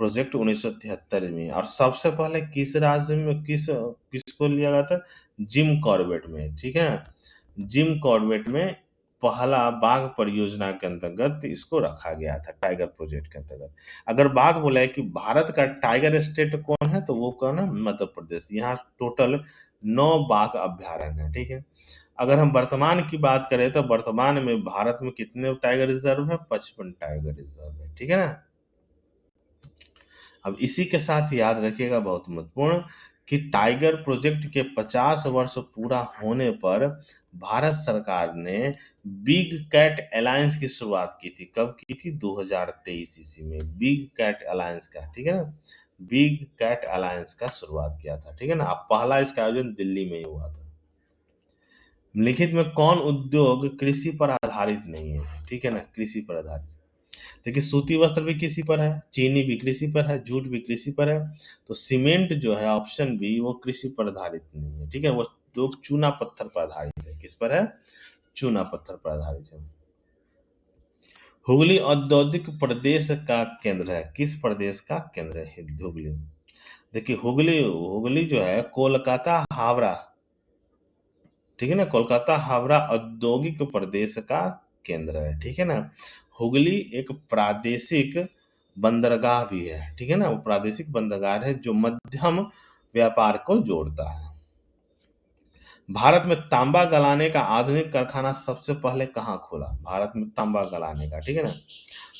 प्रोजेक्ट 1973 में। और सबसे पहले किस राज्य में किसको लिया गया था? जिम कॉर्बेट में। ठीक है। जिम कॉर्बेट में पहला बाघ परियोजना के अंतर्गत इसको रखा गया था, टाइगर प्रोजेक्ट के अंतर्गत। अगर बात बोला है कि भारत का टाइगर स्टेट कौन है तो वो कौन है? मध्य प्रदेश। यहाँ टोटल 9 बाघ अभ्यारण्य है। ठीक है। अगर हम वर्तमान की बात करें तो वर्तमान में भारत में कितने टाइगर रिजर्व है? 55 टाइगर रिजर्व है। ठीक है ना। अब इसी के साथ याद रखिएगा, बहुत महत्वपूर्ण, कि टाइगर प्रोजेक्ट के 50 वर्ष पूरा होने पर भारत सरकार ने बिग कैट अलायंस की शुरुआत की थी। कब की थी? 2023 ईस्वी में बिग कैट अलायंस का। ठीक है ना। बिग कैट अलायंस का शुरुआत किया था। ठीक है ना। अब पहला इसका आयोजन दिल्ली में ही हुआ था। लिखित में कौन उद्योग कृषि पर आधारित नहीं है? ठीक है ना, कृषि पर आधारित। देखिए, सूती वस्त्र भी कृषि पर है, चीनी भी कृषि पर है, जूट भी कृषि पर है। तो सीमेंट जो है ऑप्शन बी, वो कृषि पर आधारित नहीं है। ठीक है, वो तो चूना पत्थर पर आधारित है। किस पर है? चूना पत्थर पर आधारित है। हुगली औद्योगिक प्रदेश का केंद्र है। किस प्रदेश का केंद्र है हुगली? देखिए, हुगली हुगली जो है कोलकाता हावड़ा, ठीक है ना, कोलकाता हावड़ा औद्योगिक प्रदेश का केंद्र है। ठीक है ना। हुगली एक प्रादेशिक बंदरगाह भी है। ठीक है ना, वो प्रादेशिक बंदरगाह है जो मध्यम व्यापार को जोड़ता है। भारत में तांबा गलाने का आधुनिक कारखाना सबसे पहले कहाँ खुला? भारत में तांबा गलाने का, ठीक है ना।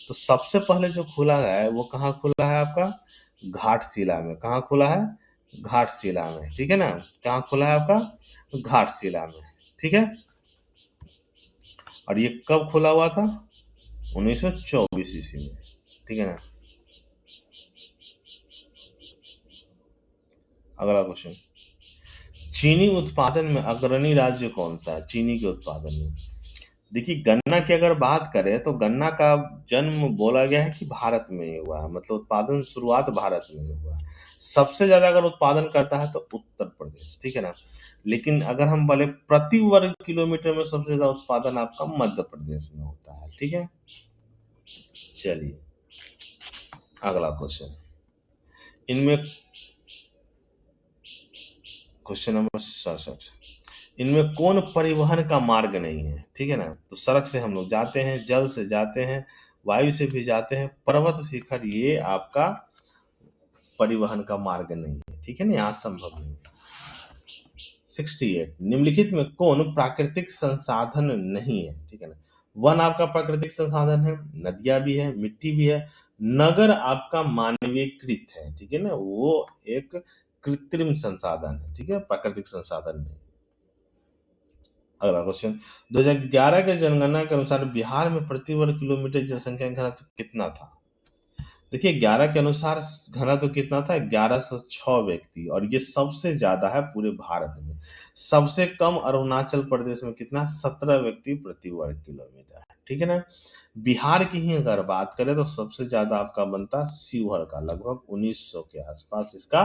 तो सबसे पहले जो खुला है वो कहाँ खुला है आपका? घाटशिला में। कहाँ खुला है? घाटशिला में। ठीक है ना। कहाँ खुला है आपका? घाटशिला में। ठीक है। और ये कब खुला हुआ था? 1924 ईस्वी में। ठीक है ना। अगला क्वेश्चन, चीनी उत्पादन में अग्रणी राज्य कौन सा है? चीनी के उत्पादन में देखिए, गन्ना की अगर बात करें तो गन्ना का जन्म बोला गया है कि भारत में ही हुआ है, मतलब उत्पादन शुरुआत भारत में ही हुआ है। सबसे ज्यादा अगर उत्पादन करता है तो उत्तर प्रदेश। ठीक है ना। लेकिन अगर हम बोले प्रति वर्ग किलोमीटर में सबसे ज्यादा उत्पादन आपका मध्य प्रदेश में होता है। ठीक है। चलिए, अगला क्वेश्चन, इनमें क्वेश्चन नंबर 67, इनमें कौन परिवहन का मार्ग नहीं है? ठीक है ना। तो सड़क से हम लोग जाते हैं, जल से जाते हैं, वायु से भी जाते हैं, पर्वत शिखर ये आपका परिवहन का मार्ग नहीं है। ठीक है ना, यहाँ संभव नहीं है। 68, निम्नलिखित में कौन प्राकृतिक संसाधन नहीं है? ठीक है ना। वन आपका प्राकृतिक संसाधन है, नदियां भी है, मिट्टी भी है। नगर आपका मानवीयकृत है, ठीक है ना, वो एक कृत्रिम संसाधन है, ठीक है, प्राकृतिक संसाधन नहीं। अगला क्वेश्चन, 2011 के जनगणना के अनुसार बिहार में प्रति वर्ग किलोमीटर जनसंख्या घनत्व कितना था? देखिए 11 के अनुसार घनत्व कितना था? 1106 व्यक्ति, और ये सबसे ज्यादा है पूरे भारत में। सबसे कम अरुणाचल प्रदेश में कितना? 17 व्यक्ति प्रति वर्ग किलोमीटर, ठीक है ना। बिहार की ही अगर बात करें तो सबसे ज्यादा आपका बनता शिवहर का, लगभग 1900 के आसपास इसका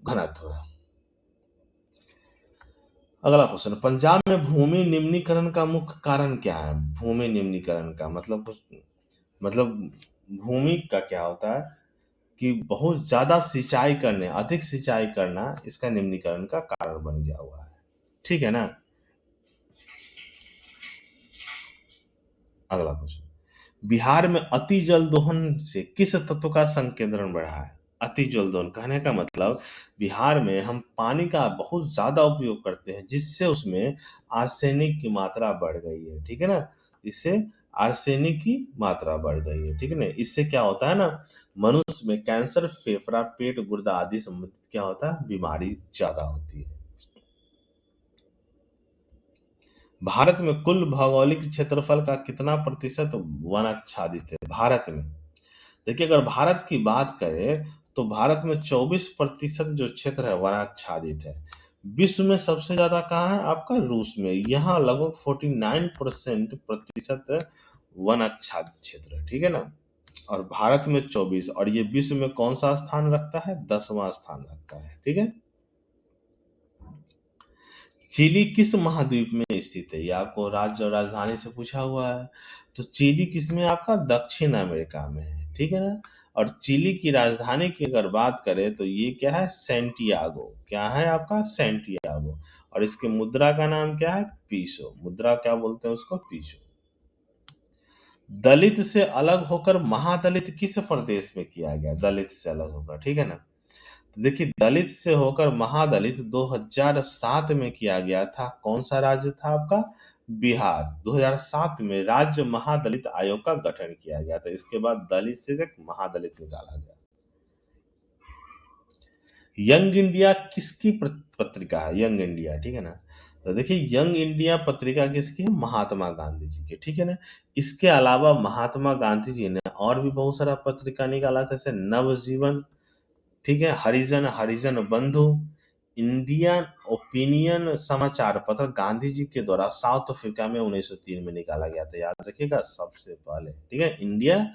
घनत्व है। अगला क्वेश्चन, पंजाब में भूमि निम्नीकरण का मुख्य कारण क्या है? भूमि निम्नीकरण का मतलब भूमि का क्या होता है कि बहुत ज्यादा सिंचाई करने, अधिक सिंचाई करना इसका निम्नीकरण का कारण बन गया हुआ है, ठीक है ना। अगला क्वेश्चन, बिहार में अति जल दोहन से किस तत्व का संकेंद्रण बढ़ा है? अति जल दोहन कहने का मतलब बिहार में हम पानी का बहुत ज्यादा उपयोग करते हैं, जिससे उसमें आर्सेनिक की मात्रा बढ़ गई है, ठीक है ना। इससे आर्सेनिक की मात्रा बढ़ गई है, ठीक है ना। इससे क्या होता है ना, मनुष्य में कैंसर, फेफड़ा, पेट, गुर्दा आदि संबंधित क्या होता है, बीमारी ज्यादा होती है। भारत में कुल भौगोलिक क्षेत्रफल का कितना प्रतिशत वन आच्छादित है भारत में? देखिए अगर भारत की बात करें तो भारत में 24% जो क्षेत्र है वनाच्छादित है। विश्व में सबसे ज्यादा कहाँ है? आपका रूस में, यहाँ लगभग 49% प्रतिशत वनाच्छादित क्षेत्र है, ठीक है ना। और भारत में 24, और ये विश्व में कौन सा स्थान रखता है? 10वां स्थान रखता है, ठीक है। चिली किस महाद्वीप में स्थित है? ये आपको राज्य और राजधानी से पूछा हुआ है। तो चिली किसमें? आपका दक्षिण अमेरिका में है, ठीक है ना। और चिली की राजधानी की अगर बात करें तो ये क्या है? सैंटियागो। क्या है आपका? सैंटियागो। और इसके मुद्रा का नाम क्या है? पीसो। मुद्रा क्या बोलते हैं उसको? पीसो। दलित से अलग होकर महादलित किस प्रदेश में किया गया? दलित से अलग होकर, ठीक है ना। तो देखिए दलित से होकर महादलित 2007 में किया गया था। कौन सा राज्य था आपका? बिहार। 2007 में राज्य महादलित आयोग का गठन किया गया था। इसके बाद दलित से एक महादलित निकाला गया। यंग इंडिया किसकी पत्रिका है? यंग इंडिया, ठीक है ना। तो देखिए यंग इंडिया पत्रिका किसकी है? महात्मा गांधी जी की, ठीक है ना। इसके अलावा महात्मा गांधी जी ने और भी बहुत सारा पत्रिका निकाला था, जैसे नवजीवन, ठीक है, हरिजन, हरिजन बंधु, इंडियन ओपिनियन समाचार पत्र गांधी जी के द्वारा साउथ अफ्रीका में 1903 में निकाला गया था। याद रखिएगा सबसे पहले, ठीक है, इंडियन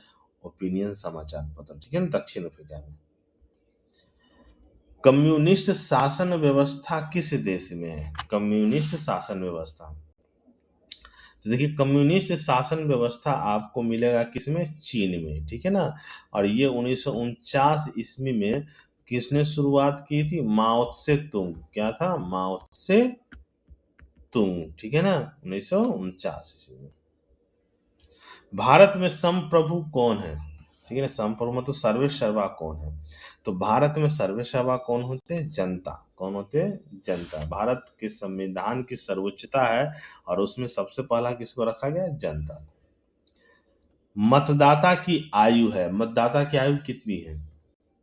ओपिनियन समाचार पत्र, ठीक है, दक्षिण अफ्रीका में। कम्युनिस्ट शासन व्यवस्था किस देश में है? कम्युनिस्ट शासन व्यवस्था, तो देखिए कम्युनिस्ट शासन व्यवस्था आपको मिलेगा किसमें? चीन में, ठीक है ना। और ये 1949 ईस्वी में किसने शुरुआत की थी? माओ से तुंग। क्या था? माओ से तुंग, ठीक है ना, 1949 ईस्वी में। भारत में संप्रभु कौन है? ठीक है ना, संप्रभु मतलब सर्वे सर्वा कौन है? तो भारत में सर्वे सर्वा कौन होते हैं? जनता। कौन होते हैं? जनता। भारत के संविधान की सर्वोच्चता है और उसमें सबसे पहला किसको रखा गया? जनता। मतदाता की आयु है, मतदाता की आयु कितनी है?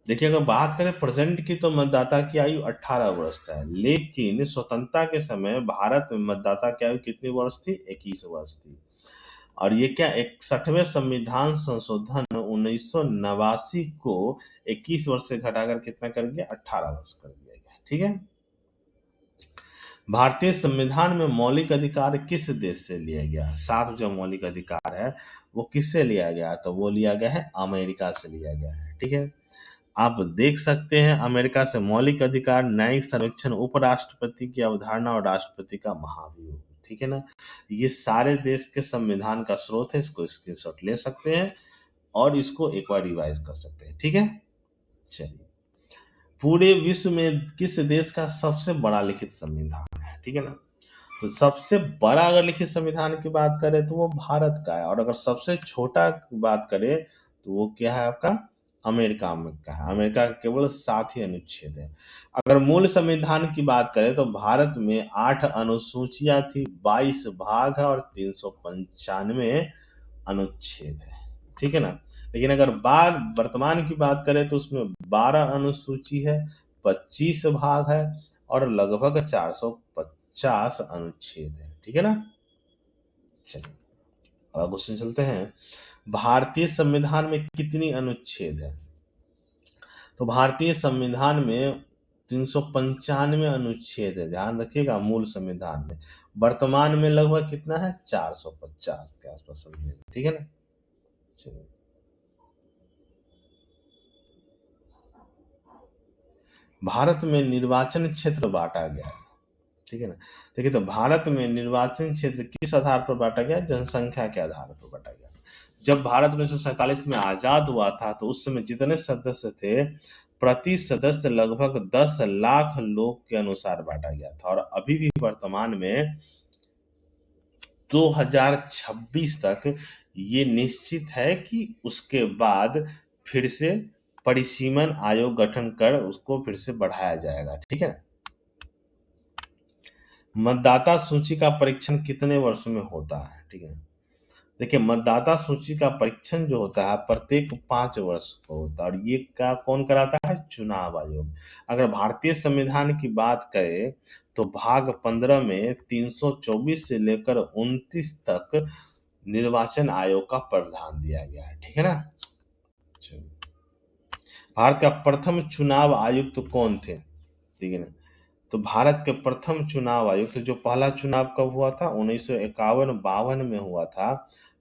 देखिए अगर बात करें प्रेजेंट की तो मतदाता की आयु 18 वर्ष है, लेकिन स्वतंत्रता के समय भारत में मतदाता की आयु कितनी वर्ष थी? 21 वर्ष थी। और ये क्या 61वें संविधान संशोधन 1989 को 21 वर्ष से घटाकर कितना कर दिया? 18 वर्ष कर दिया गया, ठीक है। भारतीय संविधान में मौलिक अधिकार किस देश से लिया गया? 7 जो मौलिक अधिकार है वो किससे लिया गया? तो वो लिया गया है अमेरिका से लिया गया है, ठीक है। आप देख सकते हैं अमेरिका से मौलिक अधिकार, न्यायिक सर्वेक्षण, उपराष्ट्रपति की अवधारणा और राष्ट्रपति का महाभियोग, ठीक है ना। ये सारे देश के संविधान का स्रोत है, इसको स्क्रीनशॉट ले सकते हैं और इसको एक बार रिवाइज कर सकते हैं, ठीक है। चलिए, पूरे विश्व में किस देश का सबसे बड़ा लिखित संविधान है? ठीक है ना। तो सबसे बड़ा अगर लिखित संविधान की बात करें तो वो भारत का है, और अगर सबसे छोटा बात करें तो वो क्या है आपका? अमेरिका में का है। अमेरिका का केवल 7 ही अनुच्छेद है। अगर मूल संविधान की बात करें तो भारत में 8 अनुसूचियां थी, 22 भाग है और 395 अनुच्छेद है। ठीक है ना। लेकिन अगर भाग वर्तमान की बात करें तो उसमें 12 अनुसूची है, 25 भाग है और लगभग 450 अनुच्छेद है। ठीक है ना। चलिए अगला क्वेश्चन चलते हैं। भारतीय संविधान में कितनी अनुच्छेद है? तो भारतीय संविधान में 395 अनुच्छेद है, ध्यान रखिएगा। मूल संविधान में वर्तमान में लगभग कितना है? 450 के आसपास समझिएगा। ठीक है ना। चलिए भारत में निर्वाचन क्षेत्र बांटा गया है। ठीक है ना। देखिए तो भारत में निर्वाचन क्षेत्र किस आधार पर बांटा गया? जनसंख्या के आधार पर बांटा गया। जब भारत 1947 में आजाद हुआ था तो उस समय जितने सदस्य थे, प्रति सदस्य लगभग 10 लाख लोग के अनुसार बांटा गया था। और अभी भी वर्तमान में 2026 तक ये निश्चित है कि उसके बाद फिर से परिसीमन आयोग गठन कर उसको फिर से बढ़ाया जाएगा। ठीक है। मतदाता सूची का परीक्षण कितने वर्षों में होता है? ठीक है। देखिए मतदाता सूची का परीक्षण जो होता है प्रत्येक 5 वर्ष को होता है और ये क्या कौन कराता है? चुनाव आयोग। अगर भारतीय संविधान की बात करें तो भाग 15 में 324 से लेकर 29 तक निर्वाचन आयोग का प्रावधान दिया गया है। ठीक है ना। चलिए। भारत का प्रथम चुनाव आयुक्त कौन थे? ठीक है ना। तो भारत के प्रथम चुनाव आयुक्त जो पहला चुनाव कब हुआ था? 1951-52 में हुआ था।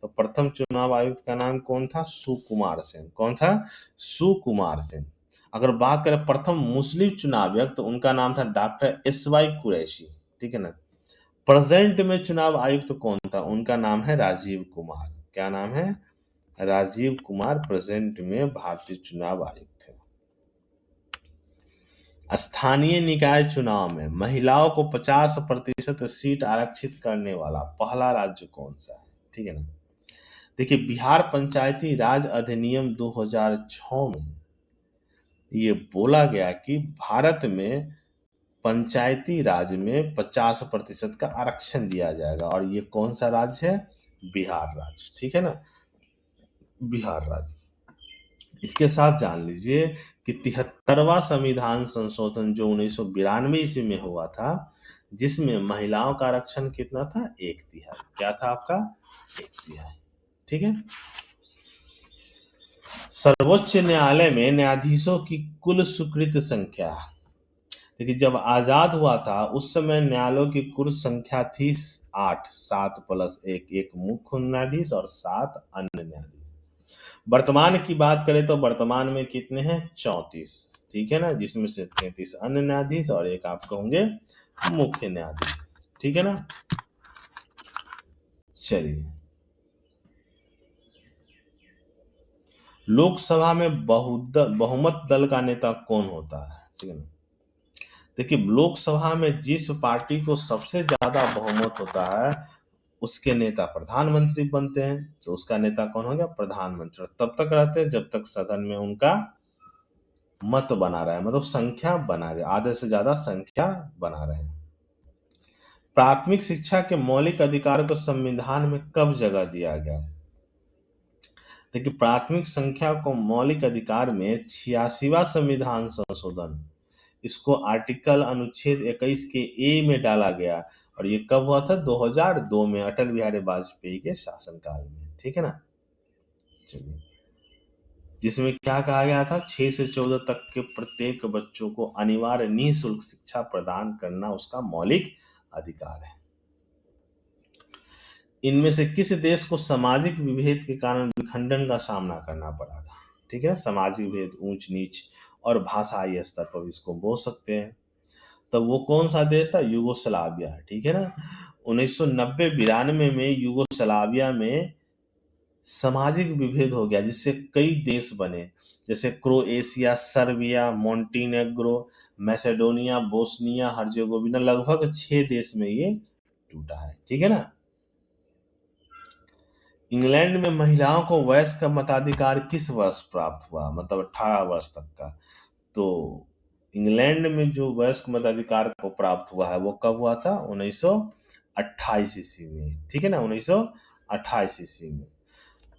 तो प्रथम चुनाव आयुक्त का नाम कौन था? सुकुमार सेन। कौन था? सुकुमार सेन। अगर बात करें प्रथम मुस्लिम चुनाव आयुक्त तो उनका नाम था डॉक्टर एस वाई कुरैशी। ठीक है ना। प्रेजेंट में चुनाव आयुक्त कौन था? उनका नाम है राजीव कुमार। क्या नाम है? राजीव कुमार प्रेजेंट में भारतीय चुनाव आयुक्त है। स्थानीय निकाय चुनाव में महिलाओं को 50% सीट आरक्षित करने वाला पहला राज्य कौन सा है? ठीक है ना। देखिए बिहार पंचायती राज अधिनियम 2006 में ये बोला गया कि भारत में पंचायती राज में 50% का आरक्षण दिया जाएगा और ये कौन सा राज्य है? बिहार राज्य। ठीक है ना। बिहार राज्य। इसके साथ जान लीजिए कि 73वां संविधान संशोधन जो 1992 ईस्वी में हुआ था, जिसमें महिलाओं का आरक्षण कितना था? 1/3। क्या था आपका? 1/3। ठीक है। सर्वोच्च न्यायालय में न्यायाधीशों की कुल स्वीकृत संख्या। देखिए जब आजाद हुआ था उस समय न्यायालयों की कुल संख्या थी 8, 7 प्लस 1, एक मुख्य न्यायाधीश और 7 अन्य न्यायाधीश। वर्तमान की बात करें तो वर्तमान में कितने हैं? 34। ठीक है ना। जिसमें से 33 अन्य न्यायाधीश और एक आपके होंगे मुख्य न्यायाधीश। ठीक है ना। चलिए लोकसभा में बहुमत दल का नेता कौन होता है? ठीक है ना। देखिए लोकसभा में जिस पार्टी को सबसे ज्यादा बहुमत होता है उसके नेता प्रधानमंत्री बनते हैं। तो उसका नेता कौन हो गया? प्रधानमंत्री। और तब तक रहते हैं जब तक सदन में उनका मत बना रहे, मतलब संख्या बना रहे, आधे से ज्यादा संख्या बना रहे। प्राथमिक शिक्षा के मौलिक अधिकार को संविधान में कब जगह दिया गया? देखिए प्राथमिक संख्या को मौलिक अधिकार में 86वां संविधान संशोधन, इसको आर्टिकल अनुच्छेद 21 के ए में डाला गया और ये कब हुआ था? 2002 में अटल बिहारी वाजपेयी के शासनकाल में। ठीक है ना। चलिए जिसमें क्या कहा गया था? 6 से 14 तक के प्रत्येक बच्चों को अनिवार्य निःशुल्क शिक्षा प्रदान करना उसका मौलिक अधिकार है। इनमें से किस देश को सामाजिक विभेद के कारण विखंडन का सामना करना पड़ा था? ठीक है। सामाजिक भेद, ऊंच नीच और भाषाई स्तर पर इसको बोल सकते हैं। तो वो कौन सा देश था? यूगोस्लाविया। ठीक है ना। 1990-92 में यूगोस्लाविया में सामाजिक विभेद हो गया जिससे कई देश बने, जैसे Croatia, Serbia, मोंटीनेग्रो, Macedonia, Bosnia Herzegovina, लगभग 6 देश में ये टूटा है। ठीक है ना। इंग्लैंड में महिलाओं को वयस्क मताधिकार किस वर्ष प्राप्त हुआ, मतलब 18 वर्ष तक का। तो इंग्लैंड में जो वयस्क मताधिकार को प्राप्त हुआ है वो कब हुआ था, 1928 ईस्वी में, ठीक है ना, 1928 ईस्वी में।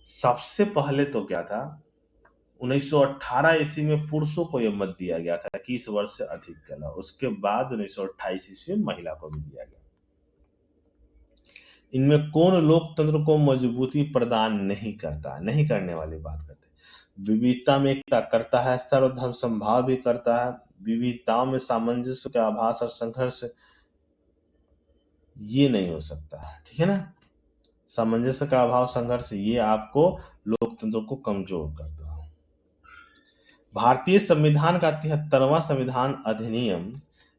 सबसे पहले तो क्या था, 1918 ईस्वी में पुरुषों को यह मत दिया गया था कि इस वर्ष से अधिक का, उसके बाद 1928 ईस्वी में महिला को भी दिया गया। इनमें कौन लोकतंत्र को मजबूती प्रदान नहीं करता, नहीं करने वाली बात करते, विविधता में एकता करता है, सर्वधर्म संभाव भी करता है, विविधताओं में सामंजस्य का आभास और संघर्ष, ये नहीं हो सकता है, ठीक है ना। सामंजस्य का अभाव, संघर्ष, ये आपको लोकतंत्र को कमजोर करता है। भारतीय संविधान का 73वां संविधान अधिनियम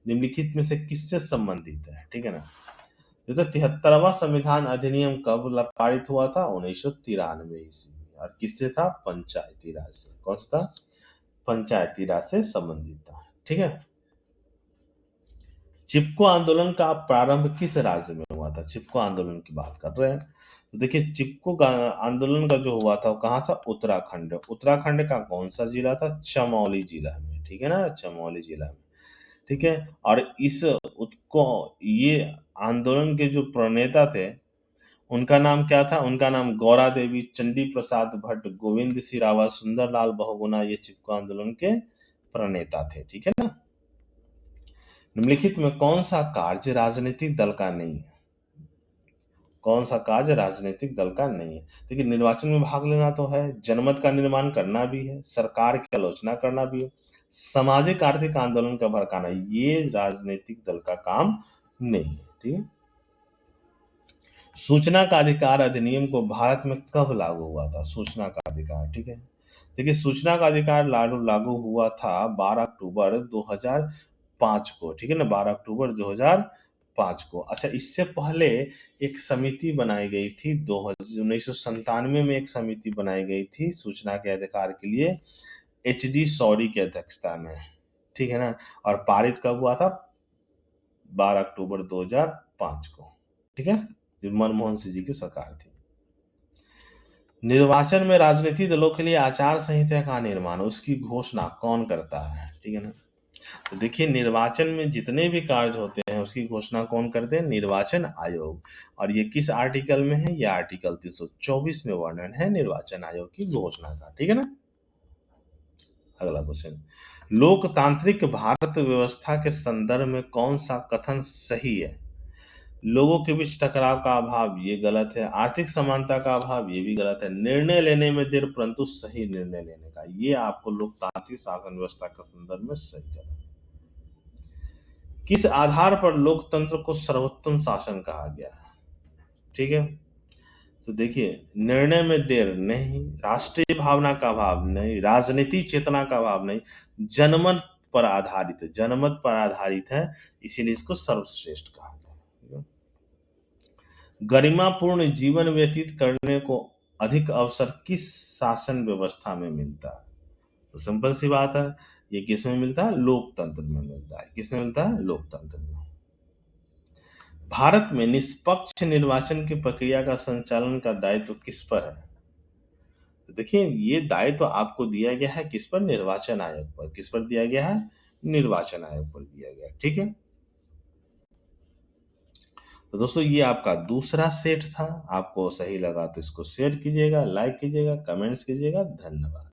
निम्नलिखित में से किससे संबंधित है, ठीक है ना। जो तो 73वां संविधान अधिनियम कब पारित हुआ था, 1993 ईस्वी में, और किससे था, पंचायती राज से। कौन सा था, पंचायती राज से संबंधित था, ठीक है। चिपको आंदोलन का प्रारंभ किस राज्य में हुआ था, चिपको आंदोलन की बात कर रहे हैं। तो देखिए चिपको आंदोलन का जो हुआ था वो कहाँ था, उत्तराखंड। उत्तराखंड का कौन सा जिला था, चमौली जिला में, ठीक है ना, चमौली जिला में, ठीक है। और इस उसको ये आंदोलन के जो प्रणेता थे उनका नाम क्या था, उनका नाम गौरा देवी, चंडी प्रसाद भट्ट, गोविंद सिंह रावत, सुंदरलाल बहुगुणा, ये चिपको आंदोलन के प्रणेता थे, ठीक है ना। निम्नलिखित में कौन सा कार्य राजनीतिक दल का नहीं है, कौन सा कार्य राजनीतिक दल का नहीं है। देखिए निर्वाचन में भाग लेना तो है, जनमत का निर्माण करना भी है, सरकार की आलोचना करना भी है, सामाजिक आर्थिक आंदोलन का भड़काना, ये राजनीतिक दल का काम नहीं है, ठीक है। सूचना का अधिकार अधिनियम को भारत में कब लागू हुआ था, सूचना का अधिकार, ठीक है। देखिए सूचना का अधिकार लागू हुआ था 12 अक्टूबर 2005 को, ठीक है ना, 12 अक्टूबर 2005 को। अच्छा इससे पहले एक समिति बनाई गई थी, 1997 में एक समिति बनाई गई थी सूचना के अधिकार के लिए, HD सॉरी की अध्यक्षता में, ठीक है ना। और पारित कब हुआ था, 12 अक्टूबर 2005 को, ठीक है, जो मनमोहन सिंह जी की सरकार थी। निर्वाचन में राजनीतिक दलों के लिए आचार संहिता का निर्माण, उसकी घोषणा कौन करता है, ठीक है ना। तो देखिए निर्वाचन में जितने भी कार्य होते हैं उसकी घोषणा कौन करते हैं, निर्वाचन आयोग। और ये किस आर्टिकल में है, ये आर्टिकल 324 में वर्णन है निर्वाचन आयोग की घोषणा का, ठीक है ना। अगला क्वेश्चन, लोकतांत्रिक भारत व्यवस्था के संदर्भ में कौन सा कथन सही है, लोगों के बीच टकराव का अभाव, ये गलत है, आर्थिक समानता का अभाव, ये भी गलत है, निर्णय लेने में देर परंतु सही निर्णय लेने का, ये आपको लोकतांत्रिक शासन व्यवस्था के संदर्भ में सही करना है। किस आधार पर लोकतंत्र को सर्वोत्तम शासन कहा गया है, ठीक है। तो देखिए निर्णय में देर नहीं, राष्ट्रीय भावना का अभाव नहीं, राजनीतिक चेतना का अभाव नहीं, जनमत पर आधारित है, जनमत पर आधारित है, इसीलिए इसको सर्वश्रेष्ठ कहा गया, ठीक है? गरिमापूर्ण जीवन व्यतीत करने को अधिक अवसर किस शासन व्यवस्था में मिलता है, तो सिंपल सी बात है, ये किस में मिलता है, लोकतंत्र में मिलता है, किस में मिलता है, लोकतंत्र में। भारत में निष्पक्ष निर्वाचन की प्रक्रिया का संचालन का दायित्व किस पर है, तो देखिए ये दायित्व आपको दिया गया है किस पर, निर्वाचन आयोग पर, किस पर दिया गया है, निर्वाचन आयोग पर दिया गया है, ठीक है। तो दोस्तों ये आपका दूसरा सेट था, आपको सही लगा तो इसको शेयर कीजिएगा, लाइक कीजिएगा, कमेंट्स कीजिएगा, धन्यवाद।